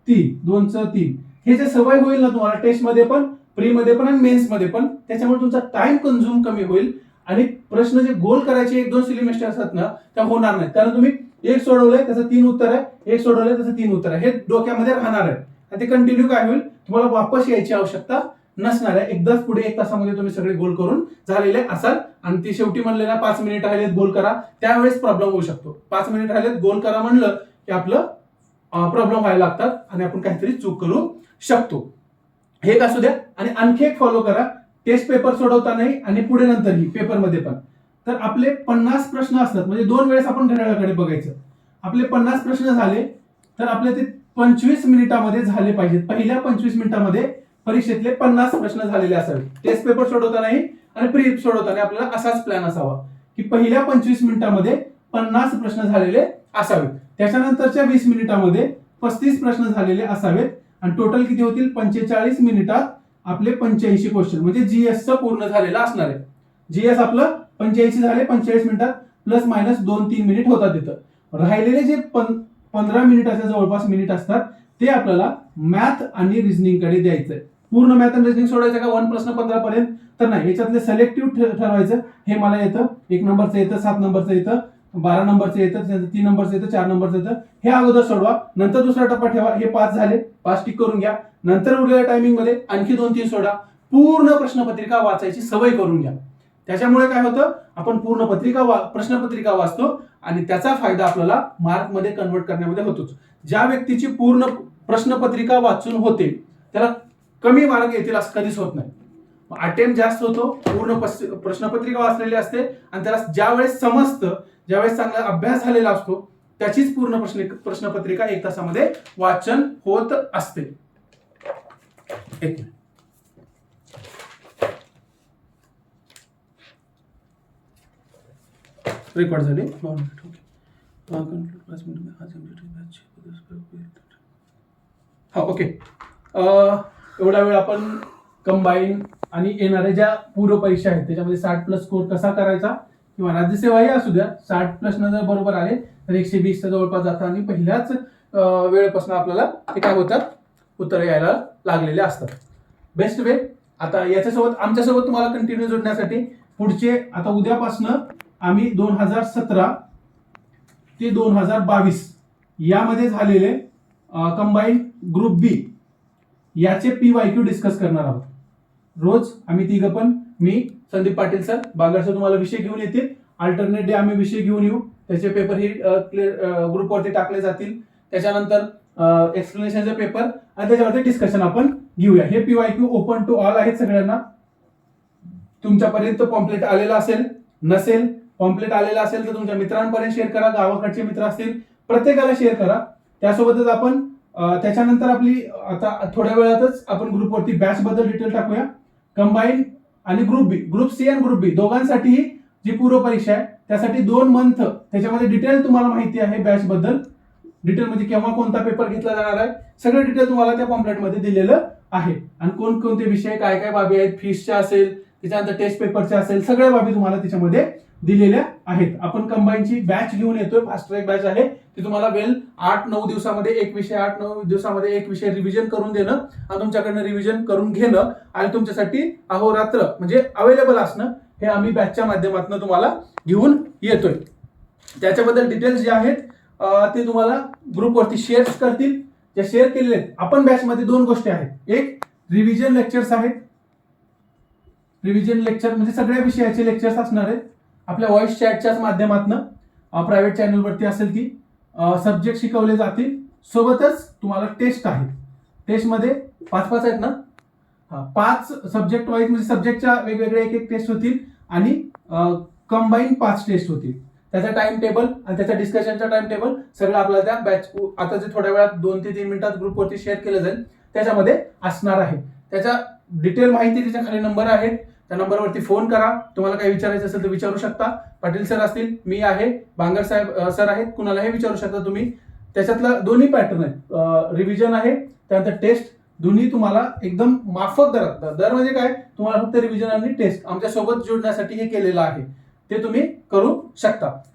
3, 2च 3. हे जे सवय होईल ना तुम्हाला टेस्टमध्ये पण, प्री मध्ये पण आणि मेन्स मध्ये पण, त्याच्यामुळे तुमचा टाइम कंझ्युम कमी होईल आणि प्रश्न जे गोल करायचे 1-2 सिली मिस्टेक असतात ना त्या होणार नाहीत. कारण तुम्ही एक सोडवलंय त्याचं 3 उत्तर आहे, एक सोडवलंय त्याचं 3 उत्तर आहे, हे डोक्यामध्ये राहणार आहे आणि ते कंटिन्यू काय होईल, तुम्हाला वापस यायची आवश्यकता नसणार आहे. एकदाच पुढे 1 तासामध्ये तुम्ही सगळे गोल करून झालेले असाल आणि ते शेवटी म्हणले ना 5 मिनिट राहिलेत गोल करा, त्यावेळेस प्रॉब्लेम होऊ शकतो. 5 मिनिट राहिलेत गोल करा म्हणलं की आपलं प्रॉब्लेम व्हायला लागतात आणि आपण काहीतरी चूक करू शकतो. हे एक असू द्या. आणि आणखी एक फॉलो करा, टेस्ट पेपर सोडवतानाही आणि पुढे नंतरही पेपरमध्ये पण. तर आपले 50 प्रश्न असतात म्हणजे 2 वेळेस आपण घड्याळाकडे बघायचं. आपले 50 प्रश्न झाले तर आपले ते 25 मिनिटामध्ये झाले पाहिजेत. पहिल्या 25 मिनिटामध्ये परीक्षेतले 50 प्रश्न झालेले असावे. टेस्ट पेपर सोडवतानाही आणि प्री सोडवताना आपल्याला असाच प्लॅन असावा की पहिल्या 25 मिनिटामध्ये 50 प्रश्न झालेले असावेत. त्याच्यानंतरच्या 20 मिनिटामध्ये 35 प्रश्न झालेले असावेत आणि टोटल किती होतील? 45 मिनिटात आपले 85 क्वेश्चन म्हणजे जीएसचं पूर्ण झालेलं असणार आहे. जीएस आपलं 85 झाले 45 मिनिटात प्लस मायनस 2-3 मिनिट होतात तिथं. राहिलेले जे 15 मिनिटाच्या जवळपास मिनिट असतात ते आपल्याला मॅथ आणि रिझनिंग कडे द्यायचंय. पूर्ण मॅथ आणि रिझनिंग सोडायचं का 1 प्रश्न 15 पर्यंत? तर नाही, याच्यातले सिलेक्टिव्ह ठरवायचं. हे मला येतं, 1 नंबरचं येतं, 7 नंबरचं येतं, 12 नंबरचं येतं, 3 नंबरचं येतं, 4 नंबरचं येतं. हे अगोदर सोडवा, नंतर दुसरा टप्पा ठेवा. हे 5 झाले, 5 टिक करून घ्या. नंतर उरलेल्या टायमिंग मध्ये आणखी 2-3 सोडा. पूर्ण प्रश्नपत्रिका वाचायची सवय करून घ्या. त्याच्यामुळे काय होतं, आपण पूर्ण प्रश्नपत्रिका वाचतो आणि त्याचा फायदा आपल्याला मार्क मध्ये कन्वर्ट करण्यामध्ये होतोच. ज्या व्यक्तीची पूर्ण प्रश्नपत्रिका वाचून होते त्याला कमी मार्क येतील असं कधीच होत नाही. अटेम्प्ट जास्त होतो, पूर्ण प्रश्नपत्रिका वाचलेली असते आणि त्याला ज्यावेळेस समजतं, ज्यावेळेस चांगला अभ्यास झालेला असतो त्याचीच पूर्ण प्रश्नपत्रिका 1 तासामध्ये वाचन होत असते. एक मिनिट. रेकॉर्ड झाले. हा ओके. एवढा वेळ आपण कंबाईन आणि येणाऱ्या ज्या पूर्व परीक्षा आहेत त्याच्यामध्ये 60+ स्कोर कसा करायचा किंवा राज्यसेवाही असू द्या 60+ जर बरोबर आले तर 120च्या जवळपास जातात आणि पहिल्याच वेळेपासून आपल्याला हे काय होतात, उत्तर यायला लागलेले असतात. Best way. आता याच्यासोबत आमच्यासोबत तुम्हाला कंटिन्यू जोडण्यासाठी पुढचे आता उद्यापासनं आम्ही 2017 ते 2022 यामध्ये झालेले कंबाईन ग्रुप बी याचे PYQ डिस्कस करणार आहोत. रोज आम्ही तिघं पण, मी, संदीप पाटील सर, बागर सर तुम्हाला विषय घेऊन येतील. अल्टरनेट डे आम्ही विषय घेऊन येऊ, त्याचे पेपर ही ग्रुपवरती टाकले जातील. त्याच्यानंतर एक्सप्लेनेशनचे पेपर आणि त्याच्यावरती डिस्कशन आपण घेऊया. हे PYQ ओपन टू ऑल आहेत सगळ्यांना. तुमच्यापर्यंत पॉम्पलेट आलेला असेल, नसेल पॉम्पलेट आलेला असेल तर तुमच्या मित्रांपर्यंत शेअर करा. गावाकडचे मित्र असतील प्रत्येकाला शेअर करा. त्यासोबतच आपण त्याच्यानंतर आपली आता थोड्या वेळातच आपण ग्रुपवरती बॅच बद्दल डिटेल टाकूया. कंबाईन आणि ग्रुप बी, ग्रुप सी आणि ग्रुप बी दोघांसाठीही जी पूर्व परीक्षा आहे त्यासाठी 2 मंथ त्याच्यामध्ये डिटेल तुम्हाला माहिती आहे. बॅच बद्दल डिटेल म्हणजे केव्हा कोणता पेपर घेतला जाणार आहे सगळं डिटेल तुम्हाला त्या पॉम्पलेटमध्ये दिलेलं आहे. आणि कोणकोणते विषय काय काय बाबी आहेत, फीसच्या असेल, त्याच्यानंतर टेस्ट पेपरच्या असेल, सगळ्या बाबी तुम्हाला त्याच्यामध्ये दिलेल्या आहेत. आपण कंबाईनची बॅच घेऊन येतोय. फास्ट ट्रॅक बॅच आहे ती तुम्हाला 8-9 दिवसामध्ये एक विषय, 8-9 दिवसामध्ये एक विषय रिव्हिजन करून देणं आणि तुमच्याकडनं रिव्हिजन करून घेणं आणि तुमच्यासाठी अहोरात्र म्हणजे अवेलेबल असणं, हे आम्ही बॅचच्या माध्यमातून तुम्हाला घेऊन येतोय. त्याच्याबद्दल डिटेल्स जे आहेत ते तुम्हाला ग्रुपवरती शेअर करतील. जे शेअर केलेले आहेत आपण बॅचमध्ये 2 गोष्टी आहेत. एक रिव्हिजन लेक्चर्स आहेत. रिव्हिजन लेक्चर म्हणजे सगळ्या विषयाचे लेक्चर्स असणार आहेत आपल्या व्हॉइस चॅटच्याच माध्यमातून. प्रायव्हेट चॅनलवरती असेल ती सब्जेक्ट शिकवले जातील. सोबतच तुम्हाला टेस्ट आहे. टेस्टमध्ये 5-5 आहेत ना, 5 सब्जेक्ट वाईज म्हणजे सब्जेक्टच्या वेगवेगळे एक टेस्ट होतील आणि कंबाईन 5 टेस्ट होतील. त्याचा टाइम टेबल आणि त्याच्या डिस्कशनचा टाइम टेबल सगळं आपल्याला त्या बॅच आता जे थोड्या वेळात 2 ते 3 मिनिटात ग्रुपवरती शेअर केलं जाईल त्याच्यामध्ये असणार आहे. त्याच्या डिटेल माहिती त्याच्या खाली नंबर आहेत त्या नंबरवरती फोन करा. तुम्हाला काही विचारायचं असेल तर विचारू शकता. पाटील सर असतील, मी आहे, बांगर साहेब सर आहेत, कुणालाही विचारू शकता तुम्ही. त्याच्यातला दोन्ही पॅटर्न आहेत, रिव्हिजन आहे त्यानंतर टेस्ट, दोन्ही तुम्हाला एकदम माफक दरात. दर म्हणजे काय, तुम्हाला फक्त रिव्हिजन आणि टेस्ट आमच्या सोबत जोडण्यासाठी हे केलेलं आहे, ते तुम्ही करू शकता.